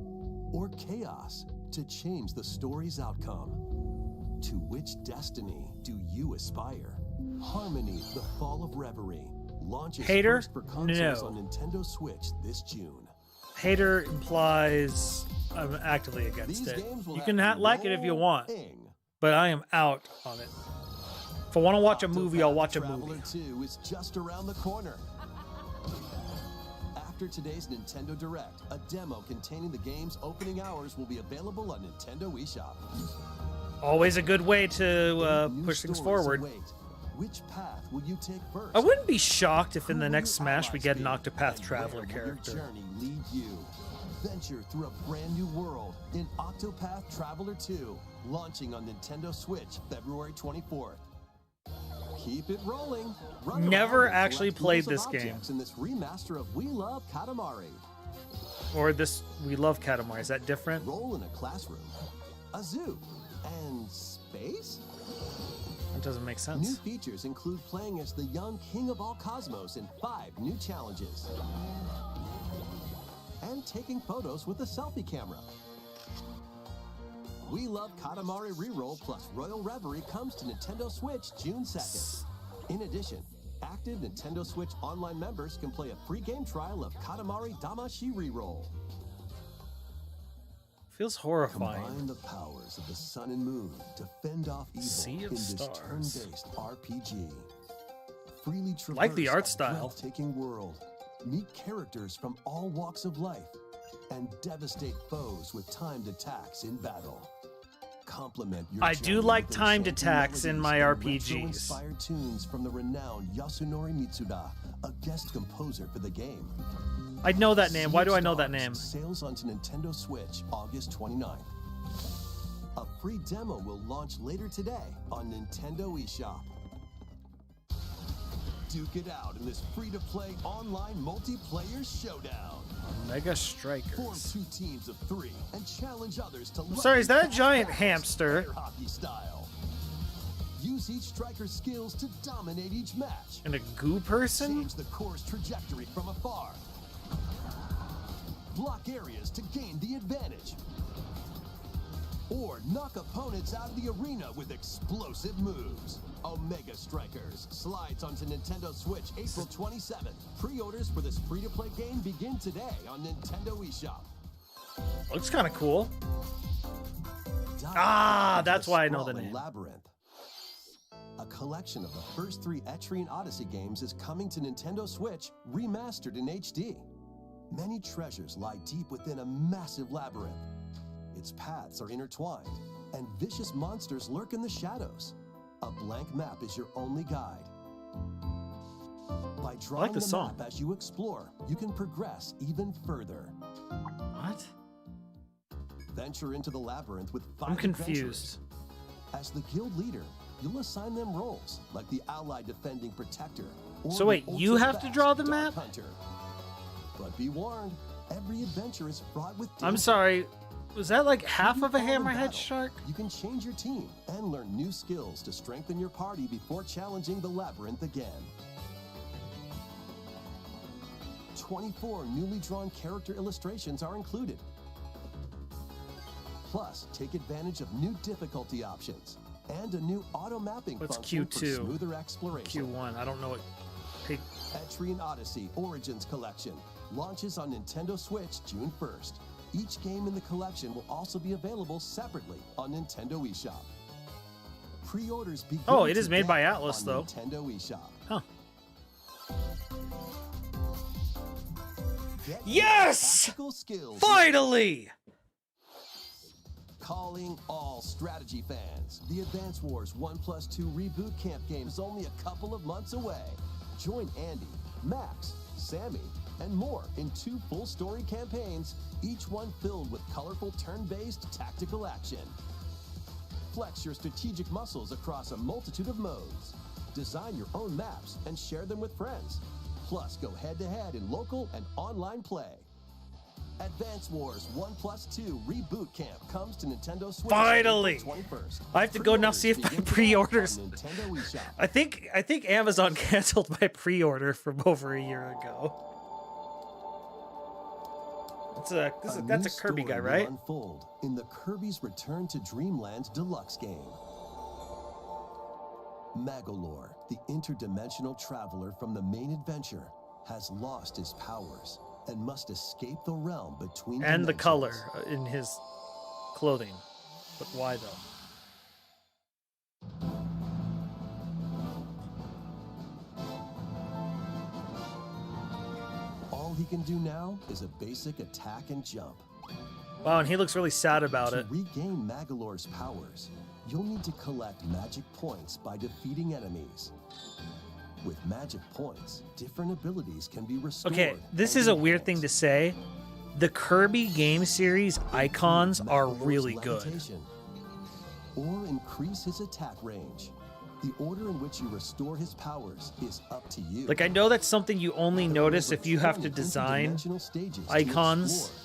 or chaos to change the story's outcome. To which destiny do you aspire? Harmony, The Fall of Reverie, launches Hater? first for consoles No. on Nintendo Switch this June. Hater implies I'm actively against These it. games will You have can you like it if you want, rolling. but I am out on it. If I want to watch a movie, I'll watch a Traveler movie. 2 is just around the corner. After today's Nintendo Direct, a demo containing the game's opening hours will be available on Nintendo eShop. Always a good way to New push things stories forward. await. Which path will you take first? I wouldn't be shocked if in the Who will next your Smash we allies get an be? Octopath And Traveler where will character. Your journey lead you. Venture through a brand new world in Octopath Traveler 2, launching on Nintendo Switch February 24th. Keep it rolling. Run Never around and actually collect played pools of this game. objects in this remaster of We Love Katamari. Or this, We Love Katamari. Is that different? Roll in a classroom, a zoo, and space? That doesn't make New sense. features include playing as the young king of all cosmos in 5 new challenges. And taking photos with a selfie camera. We Love Katamari Reroll plus Royal Reverie comes to Nintendo Switch June 2nd. In addition, active Nintendo Switch Online members can play a free game trial of Katamari Damashi Reroll. Feels horrifying. Combine the powers of the sun and moon to fend off evil Sea of in this Stars. turn-based RPG. Freely traverse Like the art a style. breathtaking world. Meet characters from all walks of life and devastate foes with timed attacks in battle. Complement your I do journey like with timed enchanting attacks in melodies my and RPGs. retro-inspired tunes from the renowned Yasunori Mitsuda, a guest composer for the game. I know that name. Why do Sea I of know that Stars name? Sails onto Nintendo Switch August 29th. A free demo will launch later today on Nintendo eShop. Duke it out in this free-to-play online multiplayer showdown. Mega Form Strikers. 2 teams of 3 and challenge others to. Sorry, is that a lightning giant fast hamster? fire hockey style. Use each striker's skills to dominate each match. And a goo person? Change the course trajectory from afar. Block areas to gain the advantage. Or knock opponents out of the arena with explosive moves. Omega Strikers slides onto Nintendo Switch April 27th. Pre-orders for this free-to-play game begin today on Nintendo eShop. Looks kind of cool. Dive Ah, into that's the why I know the sprawling name. Labyrinth. A collection of the first 3 Etrian Odyssey games is coming to Nintendo Switch, remastered in HD. Many treasures lie deep within a massive labyrinth. Its paths are intertwined, and vicious monsters lurk in the shadows. A blank map is your only guide. By drawing the the song. map as you explore, you can progress even further. What? Venture into the labyrinth with 5 I'm confused. adventurers. As the guild leader, you'll assign them roles like the ally defending protector. Or So the wait, you have to ultra-fast draw the dark map? hunter. But be warned, every adventure is fraught with I'm danger. sorry. Was that like half If you of a fall in hammerhead battle, shark? You can change your team and learn new skills to strengthen your party before challenging the labyrinth again. 24 newly drawn character illustrations are included. Plus, take advantage of new difficulty options and a new auto mapping What's function for Q2? smoother exploration. Q1. I don't know what. Hey, Etrian Odyssey Origins Collection launches on Nintendo Switch June 1st. Each game in the collection will also be available separately on Nintendo eShop. Pre-orders begin Oh, it is made by today Atlas, on though. Nintendo eShop. huh. Get Yes! tactical skills. Finally! Calling all strategy fans. The Advance Wars 1+2 Reboot Camp game is only a couple of months away. Join Andy, Max, Sammy, and more in 2 full story campaigns, each one filled with colorful turn-based tactical action. Flex your strategic muscles across a multitude of modes. Design your own maps and share them with friends. Plus, go head-to-head in local and online play. Advance Wars 1+2 Reboot Camp comes to Nintendo Switch Finally! April 21st. I have to go now see if my Pre-orders begin today pre-orders. on Nintendo eShop. I think Amazon canceled my pre-order from over a year ago. That's a Kirby new guy, story will right? Unfold in the Kirby's Return to Dreamland Deluxe game. Magolor, the interdimensional traveler from the main adventure, has lost his powers and must escape the realm between And the dimensions. color in his clothing. But why though? All he can do now is a basic attack and jump. Wow, and he looks really sad about it. To regain Magolor's powers, you'll need to collect magic points by defeating enemies. With magic points, different abilities can be restored. Okay, this and is a weird thing to enhanced. say. The Kirby game series icons are Magolor's really good. levitation, or increase his attack range. The order in which you restore his powers is up to you. Like, I know that's something you only There are notice over if you have to 20 design interdimensional stages to icons. explore.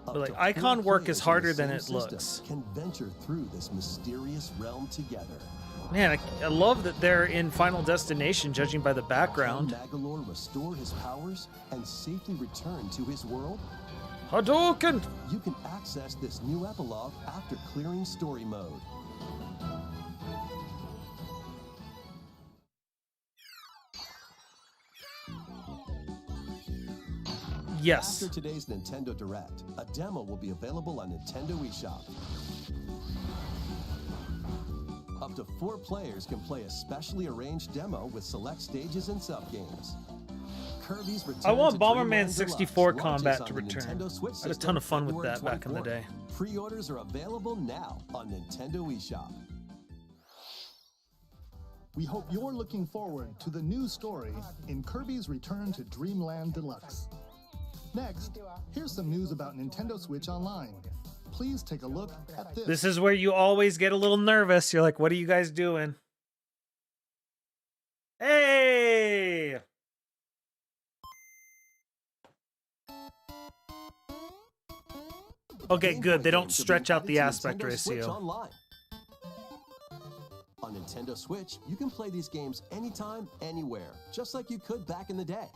Up But, like, to icon 4 work is players in harder the than same it system looks. Can venture through this mysterious realm together. Man, I love that they're in Final Destination, judging by the background. Can Magolor restore his powers and safely return to his world? Hadouken! You can access this new epilogue after clearing story mode. Yes. After today's Nintendo Direct, a demo will be available on Nintendo eShop. Up to 4 players can play a specially arranged demo with select stages and sub-games. Kirby's Return I want to Bomberman Dreamland 64 Deluxe launches combat on to the return. Nintendo Switch I had a ton system of fun with February that back in the 24th. day. Pre-orders are available now on Nintendo eShop. We hope you're looking forward to the new story in Kirby's Return to Dreamland Deluxe. Next, here's some news about Nintendo Switch Online. Please take a look at this. This is where you always get a little nervous. You're like, what are you guys doing? Hey! Okay, Game good. Boy They don't games are stretch being out the added to aspect Nintendo Switch ratio. Online. On Nintendo Switch, you can play these games anytime, anywhere, just like you could back in the day.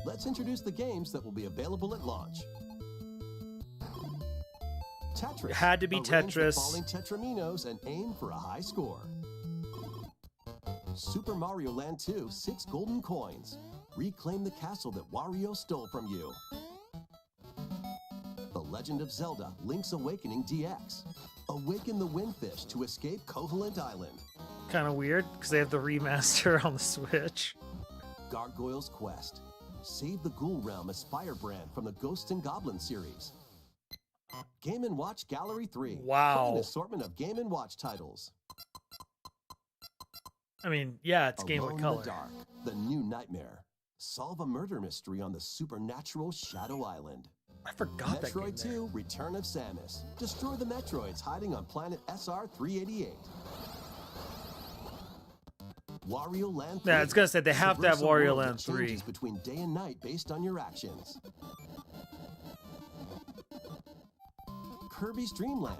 Let's introduce the games that will be available at launch. Tetris. It had to be Arrange the Tetris. falling tetraminos and aim for a high score. Super Mario Land 2, 6 golden coins. Reclaim the castle that Wario stole from you. The Legend of Zelda, Link's Awakening DX. Awaken the Windfish to escape Koholint Island. Kind of weird because they have the remaster on the Switch. Gargoyle's Quest. Save the Ghoul Realm as Firebrand from the Ghosts and Goblins series. Game & Watch Gallery 3. Wow. Play an assortment of Game & Watch titles. I mean, yeah, it's Game Boy Alone in Color. the Dark. The New Nightmare. Solve a murder mystery on the supernatural Shadow Island. I forgot that game. Metroid 2, Return of Samus. Destroy the Metroids hiding on planet SR-388. Wario Land 3. Yeah, it's gonna say they have to have Traverse a Wario world Land that 3. changes between day and night based on your actions. Kirby's Dream Land.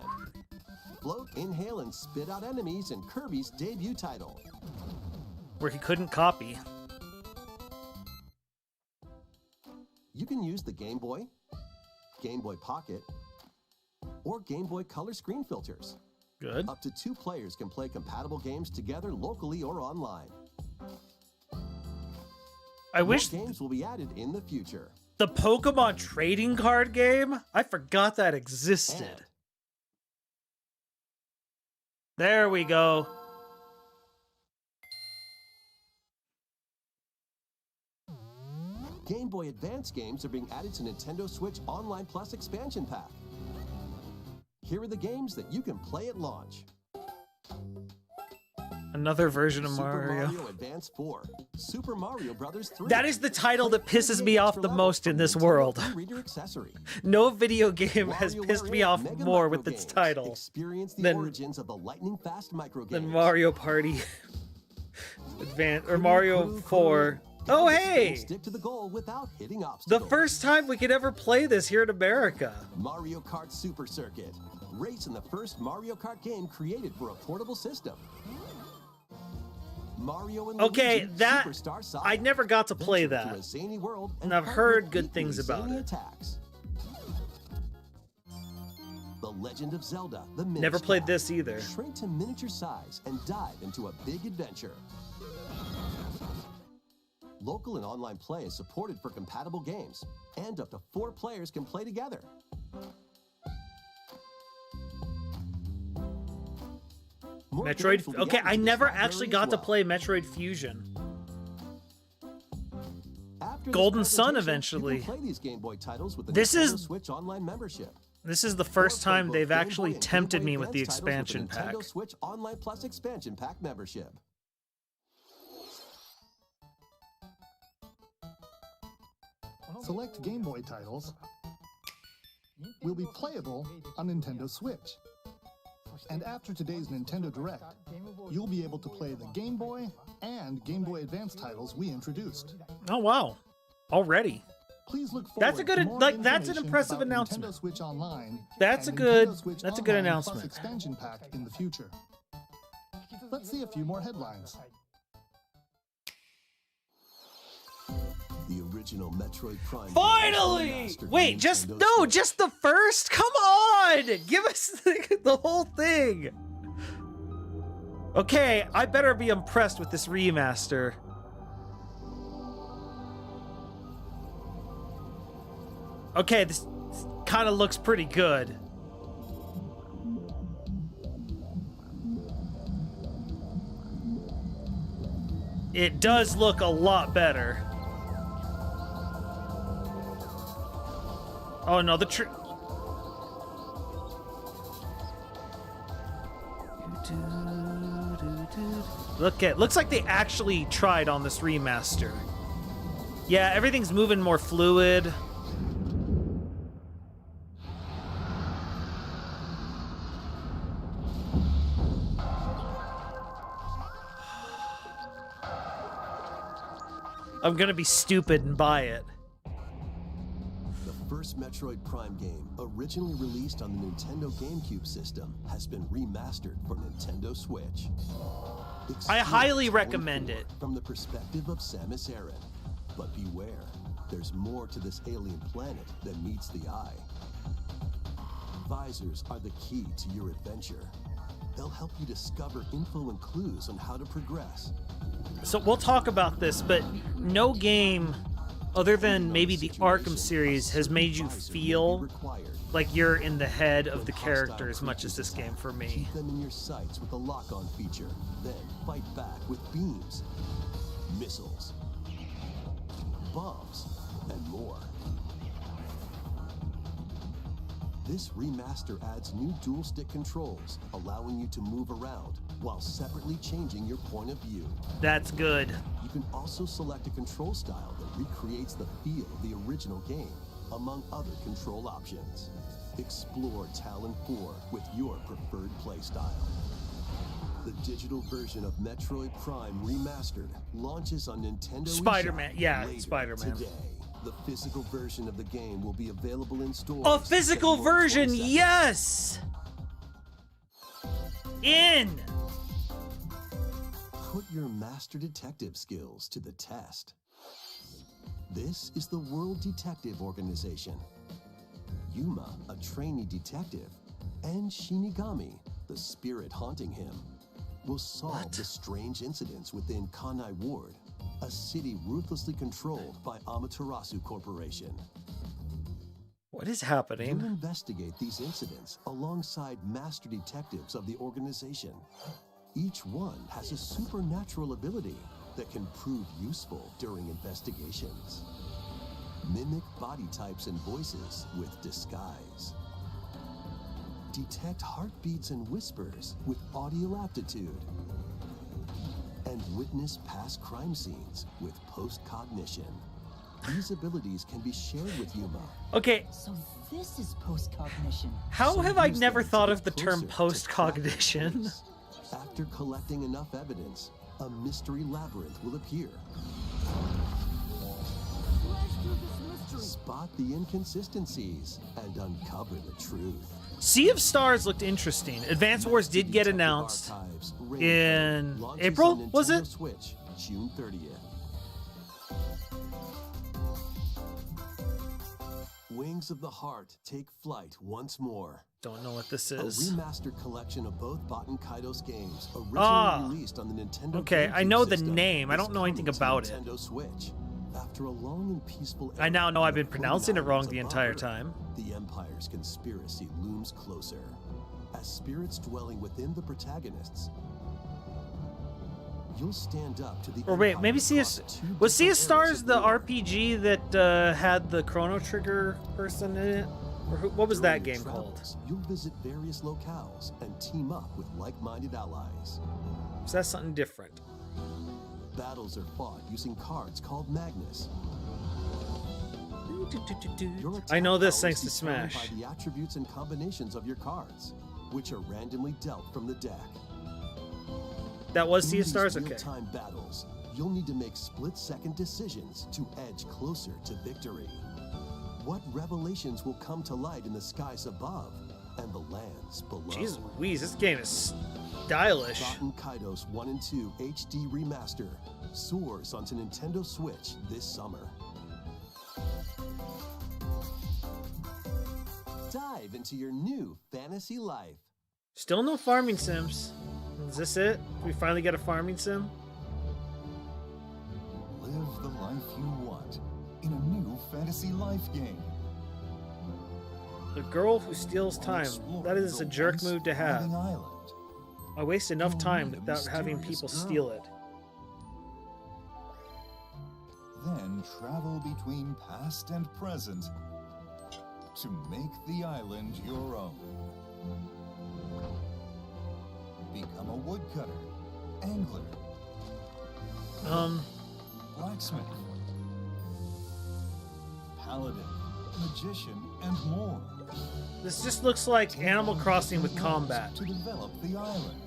Float, inhale, and spit out enemies in Kirby's debut title. Where he couldn't copy. You can use the Game Boy, Game Boy Pocket, or Game Boy Color screen filters. Good. Up to 2 players can play compatible games together locally or online. I wish More games will be added in the future. the Pokemon trading card game, I forgot that existed. And There we go. Game Boy Advance games are being added to Nintendo Switch Online Plus expansion pack. Here are the games that you can play at launch. Another version of Super Mario. Mario Advance 4, Super Mario Brothers 3. That is the title that pisses me off the most in this Nintendo world. e-reader accessory. No video game has WarioWare pissed me off Mega more Micro with its Games. title Experience the than- origins of the lightning fast micro than games. Mario Party Advance or Cool, Mario cool, 4. Oh, hey! Stick to the goal without hitting The obstacles. first time we could ever play this here in America. Mario Kart Super Circuit. Race in the first Mario Kart game created for a portable system. Mario and Okay, Luigi that Superstar Saga. I never got to play Venture through that. a zany world And I've fight heard with good equally things about zany it. Attacks. The Legend of Zelda: The Minish Never played Cap. this either. Shrink to miniature size and dive into a big adventure. Local and online play is supported for compatible games, and up to 4 players can play together. More games will Metroid. be Okay, added I to this never library actually as got to well. play Metroid Fusion. After Golden this Sun presentation, eventually. You can play these Game Boy titles with the This Nintendo is- Switch Online membership. This is the Or first play time both they've Game Boy actually and Game tempted Boy me with the Advance titles expansion with the pack. Nintendo Switch Online Plus expansion pack membership. Select Game Boy titles will be playable on Nintendo Switch. And after today's Nintendo Direct, you'll be able to play the Game Boy and Game Boy Advance titles we introduced. Oh wow, already. Please look forward That's a good- to more like, that's an information impressive about announcement. Nintendo Switch Online. That's and a good- Nintendo Switch that's a good Online announcement. Plus expansion pack in the future. Let's see a few more headlines. The original Metroid Prime. Finally! remastered Wait, on just Nintendo no, Switch. just the first. Come on, give us the whole thing. Okay, I better be impressed with this remaster. Okay, this kind of looks pretty good. It does look a lot better. Oh no, the looks like they actually tried on this remaster. Yeah, everything's moving more fluid. I'm gonna be stupid and buy it. The first Metroid Prime game, originally released on the Nintendo GameCube system, has been remastered for Nintendo Switch. I highly Experience recommend going it. forward From the perspective of Samus Aran. But beware, there's more to this alien planet than meets the eye. Visors are the key to your adventure. They'll help you discover info and clues on how to progress. So we'll talk about this, but no game other than maybe the Arkham series has made you feel like you're in the head of the character as much as this game for me. Keep them in your sights with the lock-on feature, then fight back with beams, missiles, bombs, and more. This remaster adds new dual-stick controls, allowing you to move around while separately changing your point of view. That's good. You can also select a control style that recreates the feel of the original game, among other control options. Explore Talon 4 with your preferred playstyle. The digital version of Metroid Prime Remastered launches on Nintendo Spider-Man, eShop yeah, later Spider-Man. today. The physical version of the game will be available in stores. A physical February version, 22nd. yes! In! Put your master detective skills to the test. This is the World Detective Organization. Yuma, a trainee detective, and Shinigami, the spirit haunting him, will solve the strange incidents within Kanai Ward, a city ruthlessly controlled by Amaterasu Corporation. What is You happening? investigate these incidents alongside master detectives of the organization. Each one has a supernatural ability that can prove useful during investigations. Mimic body types and voices with disguise. Detect heartbeats and whispers with audio aptitude. And witness past crime scenes with post-cognition. These abilities can be shared with Yuma. Okay, So this is post-cognition. how So have I use never them to thought get of the term closer to post-cognition? crack the case. After collecting enough evidence, a mystery labyrinth will appear. Spot the inconsistencies and uncover the truth. Sea of Stars looked interesting. Advance Wars did get Detective announced Archives in launches April, on was Nintendo it? Switch, June 30th. Wings of the Heart take flight once more. Don't know what this A is. remastered collection of both Baten Kaitos games, originally Ah. released on the Nintendo Okay, I GameCube know the system, name. I is don't know anything coming to about it. Nintendo Switch. After a long and peaceful I now era know I've of been pronouncing it floating wrong islands the above entire Earth, time. The Empire's conspiracy looms closer. As spirits dwelling within the protagonists, you'll stand up to the Or wait, Empire maybe across two was Sea of different areas Stars of the universe. RPG that had the Chrono Trigger person in it? Or what was that During your game called? travels, you'll visit various locales and team up with like-minded allies. So that's something different. Battles are fought using cards called Magnus. Your I know this attack thanks power is to determined Smash. by the attributes and combinations of your cards, which are randomly dealt from the deck. That was In Sea of these Stars? Okay. real-time battles, you'll need to make split-second decisions to edge closer to victory. What revelations will come to light in the skies above and the lands below? Jeez Louise, this game is stylish. Baten Kaitos 1 and 2 HD Remaster soars onto Nintendo Switch this summer. Dive into your new fantasy life. Still no farming sims. Is this it? We finally get a farming sim? Live the life you want in a new fantasy life game. The girl who steals time. Explore That is the a jerk once move to have. thriving island. I waste enough You'll time meet a without having mysterious people girl. steal it. Then travel between past and present to make the island your own. Become a woodcutter, angler, blacksmith, paladin, magician, and more. This just looks like Animal Crossing with combat. To develop the island.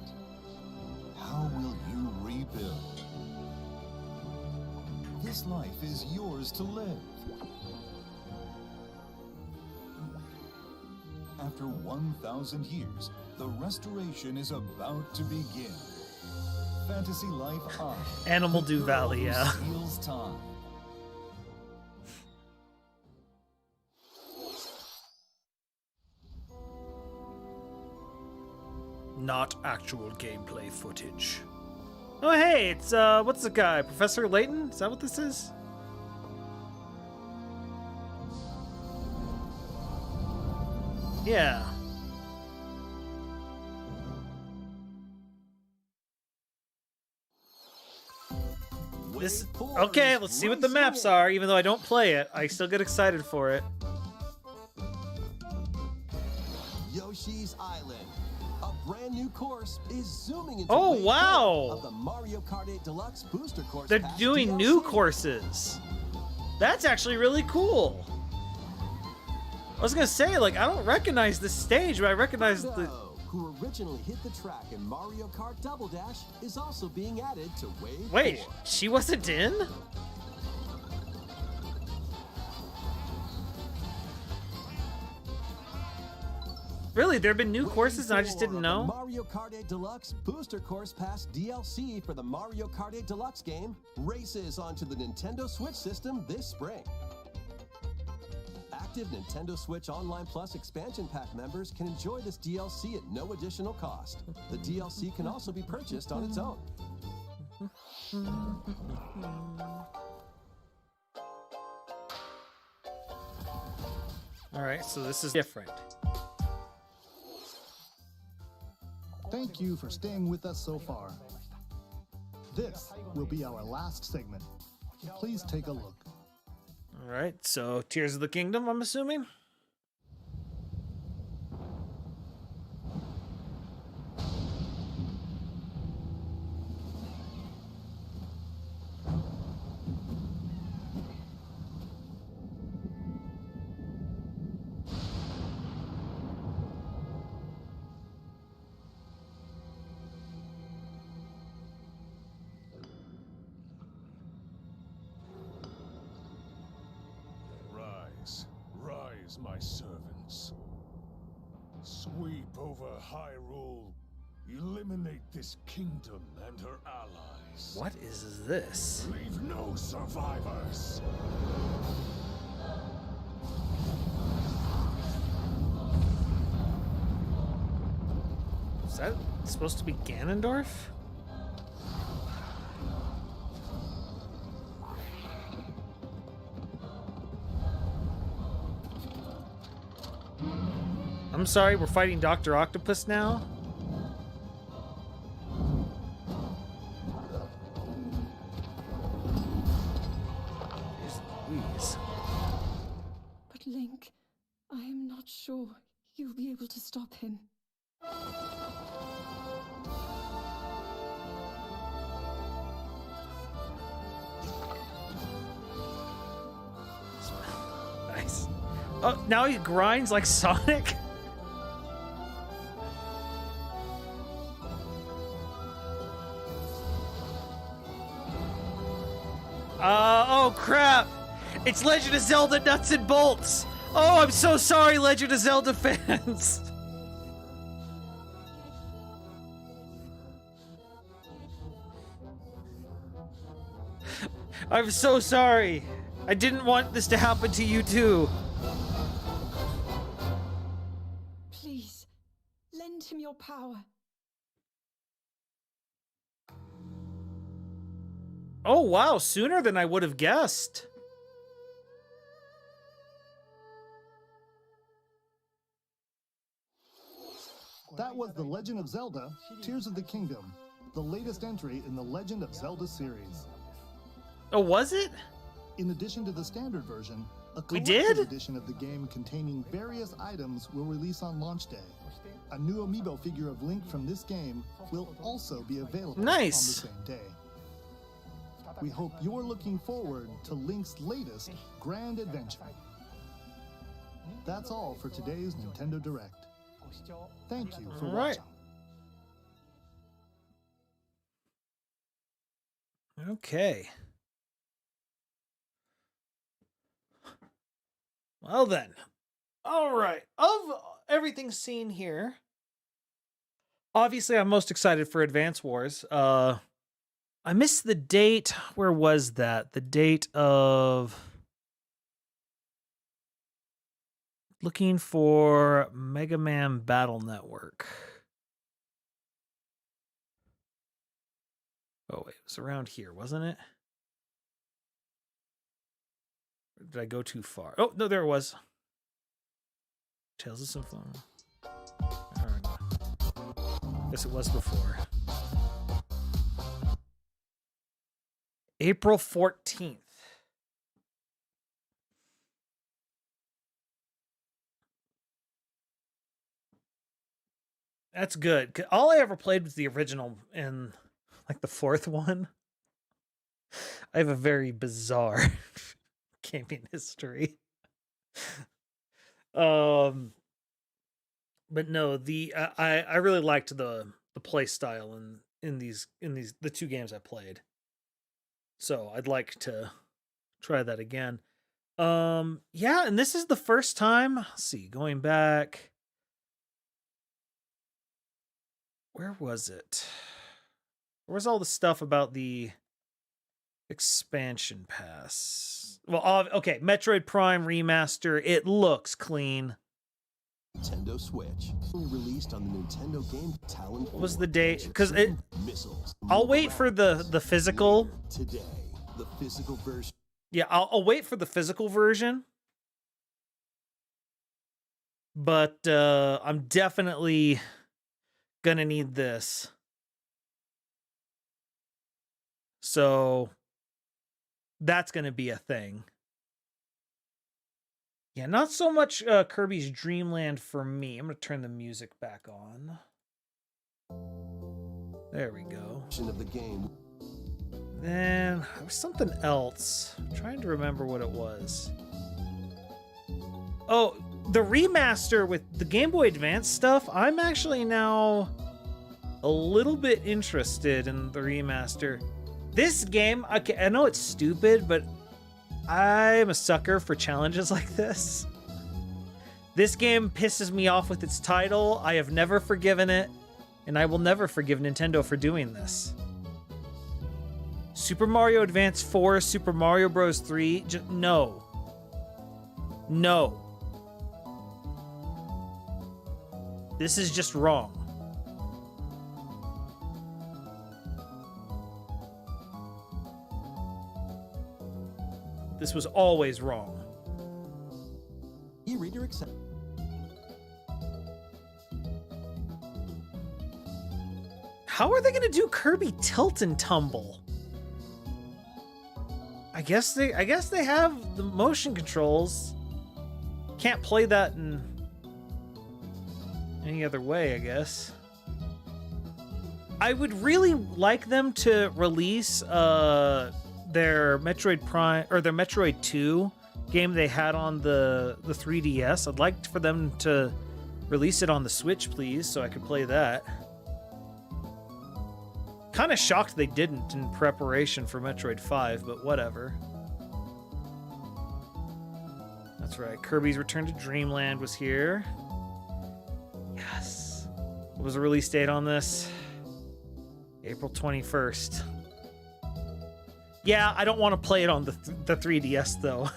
How will you rebuild? This life is yours to live. After 1,000 years, the restoration is about to begin. Fantasy Life on Animal Dew Valley, yeah. Steals time. Not actual gameplay footage. Oh hey, it's what's the guy? Professor Layton? Is that what this is? Yeah. This okay, let's see what the maps are. Even though I don't play it, I still get excited for it. Yoshi's Island. A brand new course is zooming into Oh, wave wow. 4 of the Mario Kart 8 Deluxe Booster Course. They're Pass doing DLC. new courses. That's actually really cool. I was gonna say, like, I don't recognize this stage, but I recognize the. Shadow, who originally hit the track in Mario Kart Double Dash, is also being added to Wave Wait, 4. she wasn't in? Really? There have been new courses and I just Wave 4 didn't of the know? Mario Kart 8 Deluxe Booster Course Pass DLC for the Mario Kart 8 Deluxe game races onto the Nintendo Switch system this spring. Active Nintendo Switch Online Plus expansion pack members can enjoy this DLC at no additional cost. The DLC can also be purchased on its own. Alright, so this is different. Thank you for staying with us so far. This will be our last segment. Please take a look. Alright, so Tears of the Kingdom, I'm assuming? Rise, rise, my servants. Sweep over Hyrule. Eliminate this kingdom and her allies. What is this? Leave no survivors. Is that supposed to be Ganondorf? I'm sorry, we're fighting Dr. Octopus now? sure you'll be able to stop him. Nice. Oh, now he grinds like Sonic? Oh crap! It's Legend of Zelda Nuts and Bolts! Oh, I'm so sorry, Legend of Zelda fans! I'm so sorry. I didn't want this to happen to you too. Please, lend him your power. Oh wow, sooner than I would have guessed. That was The Legend of Zelda, Tears of the Kingdom, the latest entry in the Legend of Zelda series. Oh, was it? In addition to the standard version, a We collector's did? edition of the game containing various items will release on launch day. A new amiibo figure of Link from this game will also be available Nice. on the same day. We hope you're looking forward to Link's latest grand adventure. That's all for today's Nintendo Direct. Thank you for All right. watching. Okay. Well then. All right. Of everything seen here, obviously I'm most excited for Advance Wars. I missed the date. Where was that? The date of looking for Mega Man Battle Network. Oh, wait, it was around here, wasn't it? Or did I go too far? Oh, no, there it was. Tales of Symphonia. Guess it was before. April 14th. That's good. 'Cause all I ever played was the original and like the fourth one. I have a very bizarre gaming history. But no, the I really liked the play style in these the two games I played. So I'd like to try that again. Yeah, and this is the first time, let's see, going back. Where was it? Where was all the stuff about the expansion pass? Well, okay, Metroid Prime Remaster. It looks clean. Nintendo Switch, released on the Nintendo game Talon. What was the date? Because I'll wait for the physical. Today, the physical version. Yeah, I'll wait for the physical version. But I'm definitely gonna need this. So that's gonna be a thing. Yeah, not so much Kirby's Dream Land for me. I'm gonna turn the music back on. There we go. Of the game. Then there was something else. I'm trying to remember what it was. Oh, the remaster with the Game Boy Advance stuff. I'm actually now a little bit interested in the remaster. This game, okay, I know it's stupid, but I'm a sucker for challenges like this. This game pisses me off with its title. I have never forgiven it, and I will never forgive Nintendo for doing this. Super Mario Advance 4, Super Mario Bros. 3, no. No. This is just wrong. This was always wrong. E-reader accept. How are they going to do Kirby Tilt and Tumble? I guess they have the motion controls. Can't play that in any other way, I guess. I would really like them to release their Metroid Prime or their Metroid 2 game they had on the 3DS. I'd like for them to release it on the Switch, please, so I could play that. Kind of shocked they didn't in preparation for Metroid 5, but whatever. That's right. Kirby's Return to Dreamland was here. Yes. What was the release date on this? April 21st. Yeah, I don't want to play it on the 3DS, though.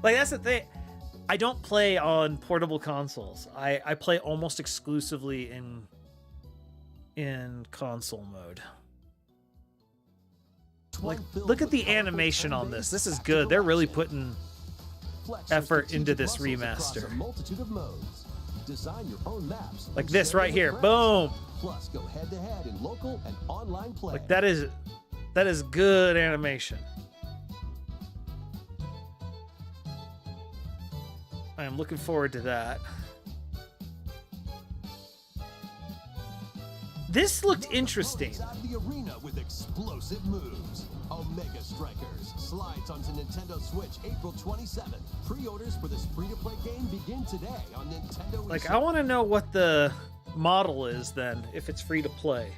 Like, that's the thing. I don't play on portable consoles. I play almost exclusively in console mode. Like, look at the animation on this. This is good. They're really putting effort into this remaster. Design your own maps. Like this right here. Boom. Plus, go head-to-head in local and online play. Like that is good animation. I am looking forward to that. This looked interesting. Inside the arena with explosive moves. Omega Strikers slides onto Nintendo Switch April 27th. Pre-orders for this free-to-play game begin today on Nintendo. Like, I want to know what the model is then, if it's free to play.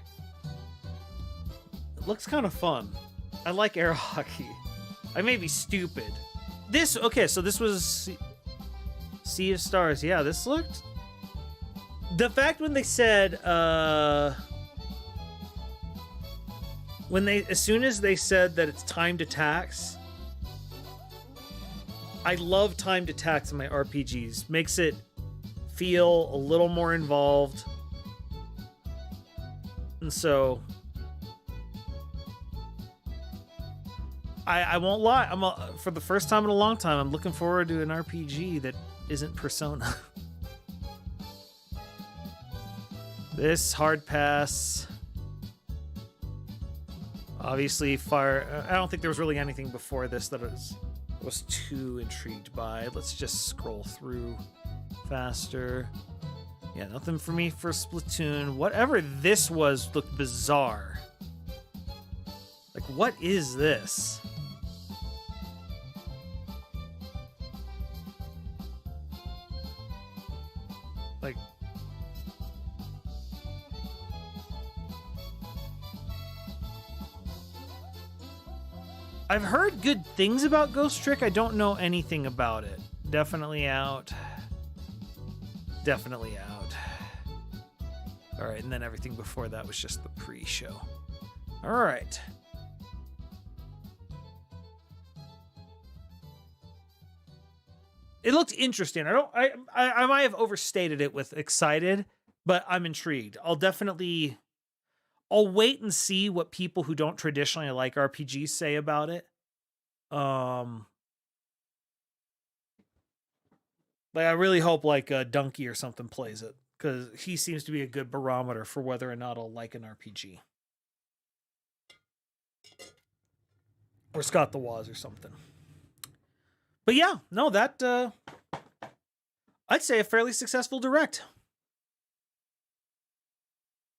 It looks kind of fun. I like air hockey. I may be stupid. Okay, so this was Sea of Stars. Yeah, this looked... The fact when they said, as soon as they said that it's timed attacks, I love timed attacks in my RPGs. Makes it feel a little more involved. And so, I won't lie. For the first time in a long time, I'm looking forward to an RPG that isn't Persona. This hard pass. Obviously, fire. I don't think there was really anything before this that I was too intrigued by. Let's just scroll through faster. Yeah, nothing for me for Splatoon. Whatever this was looked bizarre. Like, what is this? Like, I've heard good things about Ghost Trick. I don't know anything about it. Definitely out. Definitely out. All right, and then everything before that was just the pre-show. All right. It looked interesting. I might have overstated it with excited, but I'm intrigued. I'll wait and see what people who don't traditionally like RPGs say about it. Like, I really hope like Donkey or something plays it, because he seems to be a good barometer for whether or not I'll like an RPG. Or Scott the Woz or something. But yeah, no, that I'd say a fairly successful direct.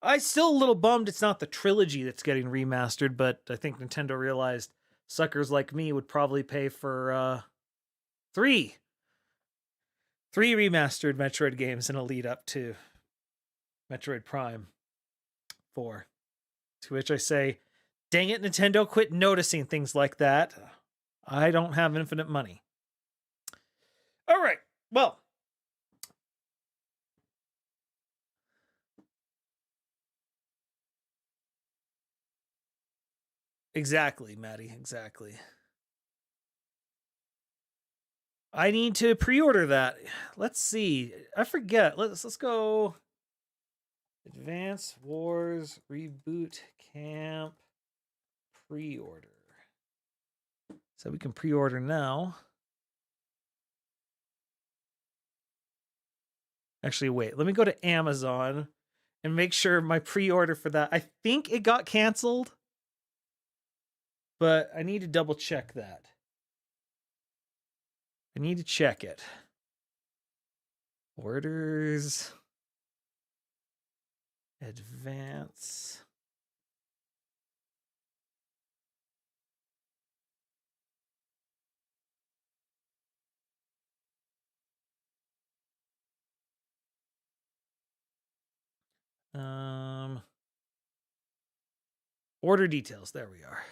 I'm still a little bummed it's not the trilogy that's getting remastered, but I think Nintendo realized suckers like me would probably pay for three remastered Metroid games in a lead up to Metroid Prime 4. To which I say, dang it, Nintendo, quit noticing things like that. I don't have infinite money. All right, well. Exactly, Maddie, exactly. I need to pre-order that. Let's see. I forget. Let's go. Advance Wars Reboot Camp pre-order. So we can pre-order now. Actually, wait. Let me go to Amazon and make sure my pre-order for that. I think it got canceled, but I need to double check that. I need to check it. Orders. Advance. Order details. There we are.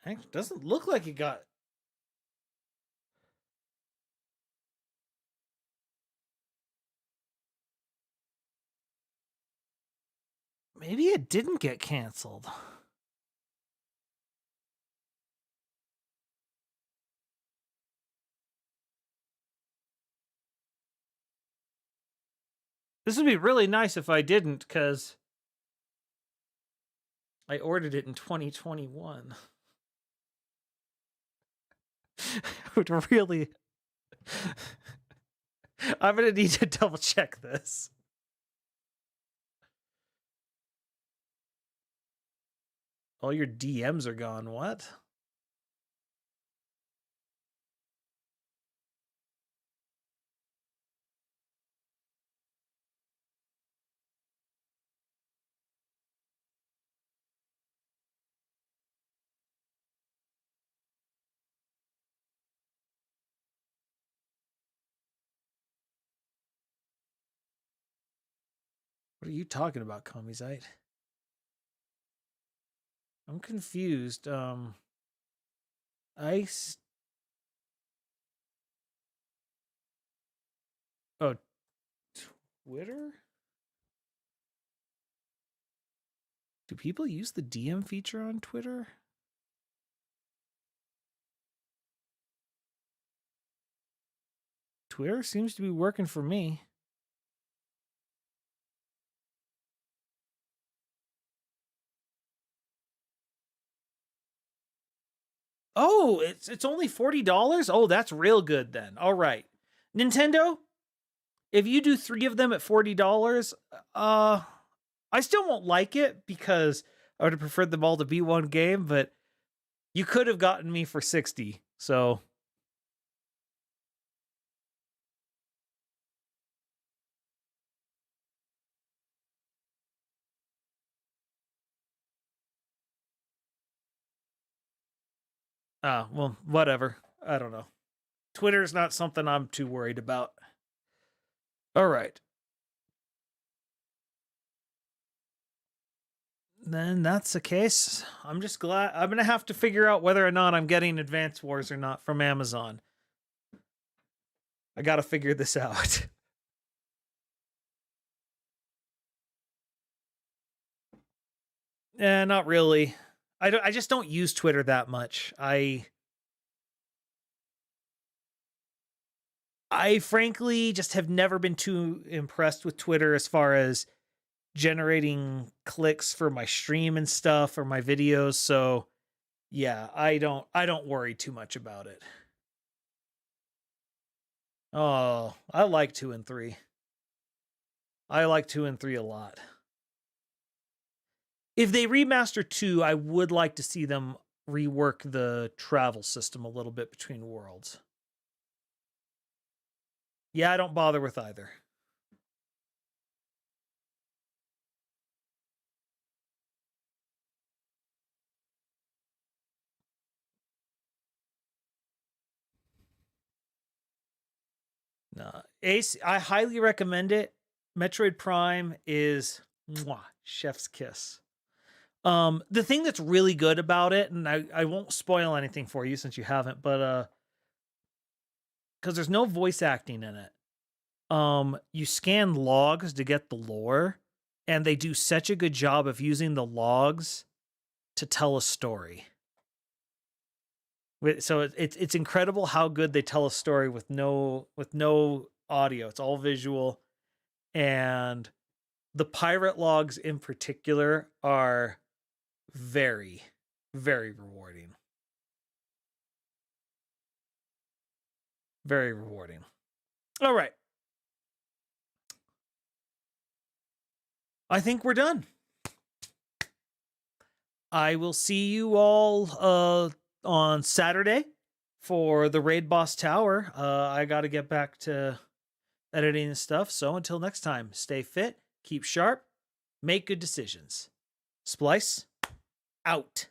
It doesn't look like it got. Maybe it didn't get canceled. This would be really nice if I didn't, because I ordered it in 2021. Would really. I'm gonna need to double check this. All your DMs are gone. What? What are you talking about, Comizite? I'm confused. Ice. Oh, Twitter? Do people use the DM feature on Twitter? Twitter seems to be working for me. Oh, it's only $40? Oh, that's real good then. All right. Nintendo, if you do 3 of them at $40, I still won't like it because I would have preferred them all to be one game, but you could have gotten me for 60. So well, whatever. I don't know. Twitter's not something I'm too worried about. All right. Then that's the case. I'm just glad. I'm going to have to figure out whether or not I'm getting Advance Wars or not from Amazon. I got to figure this out. Not really. I just don't use Twitter that much. I frankly just have never been too impressed with Twitter as far as generating clicks for my stream and stuff or my videos. So yeah, I don't worry too much about it. Oh, I like 2 and 3. I like 2 and 3 a lot. If they remaster 2, I would like to see them rework the travel system a little bit between worlds. Yeah, I don't bother with either. No, Ace, I highly recommend it. Metroid Prime is chef's kiss. The thing that's really good about it, and I won't spoil anything for you since you haven't, but because there's no voice acting in it. You scan logs to get the lore, and they do such a good job of using the logs to tell a story. So it's incredible how good they tell a story with no audio. It's all visual, and the pirate logs in particular are very, very rewarding. Very rewarding. All right. I think we're done. I will see you all on Saturday for the Raid Boss Tower. I got to get back to editing and stuff. So until next time, stay fit, keep sharp, make good decisions. Splice, out.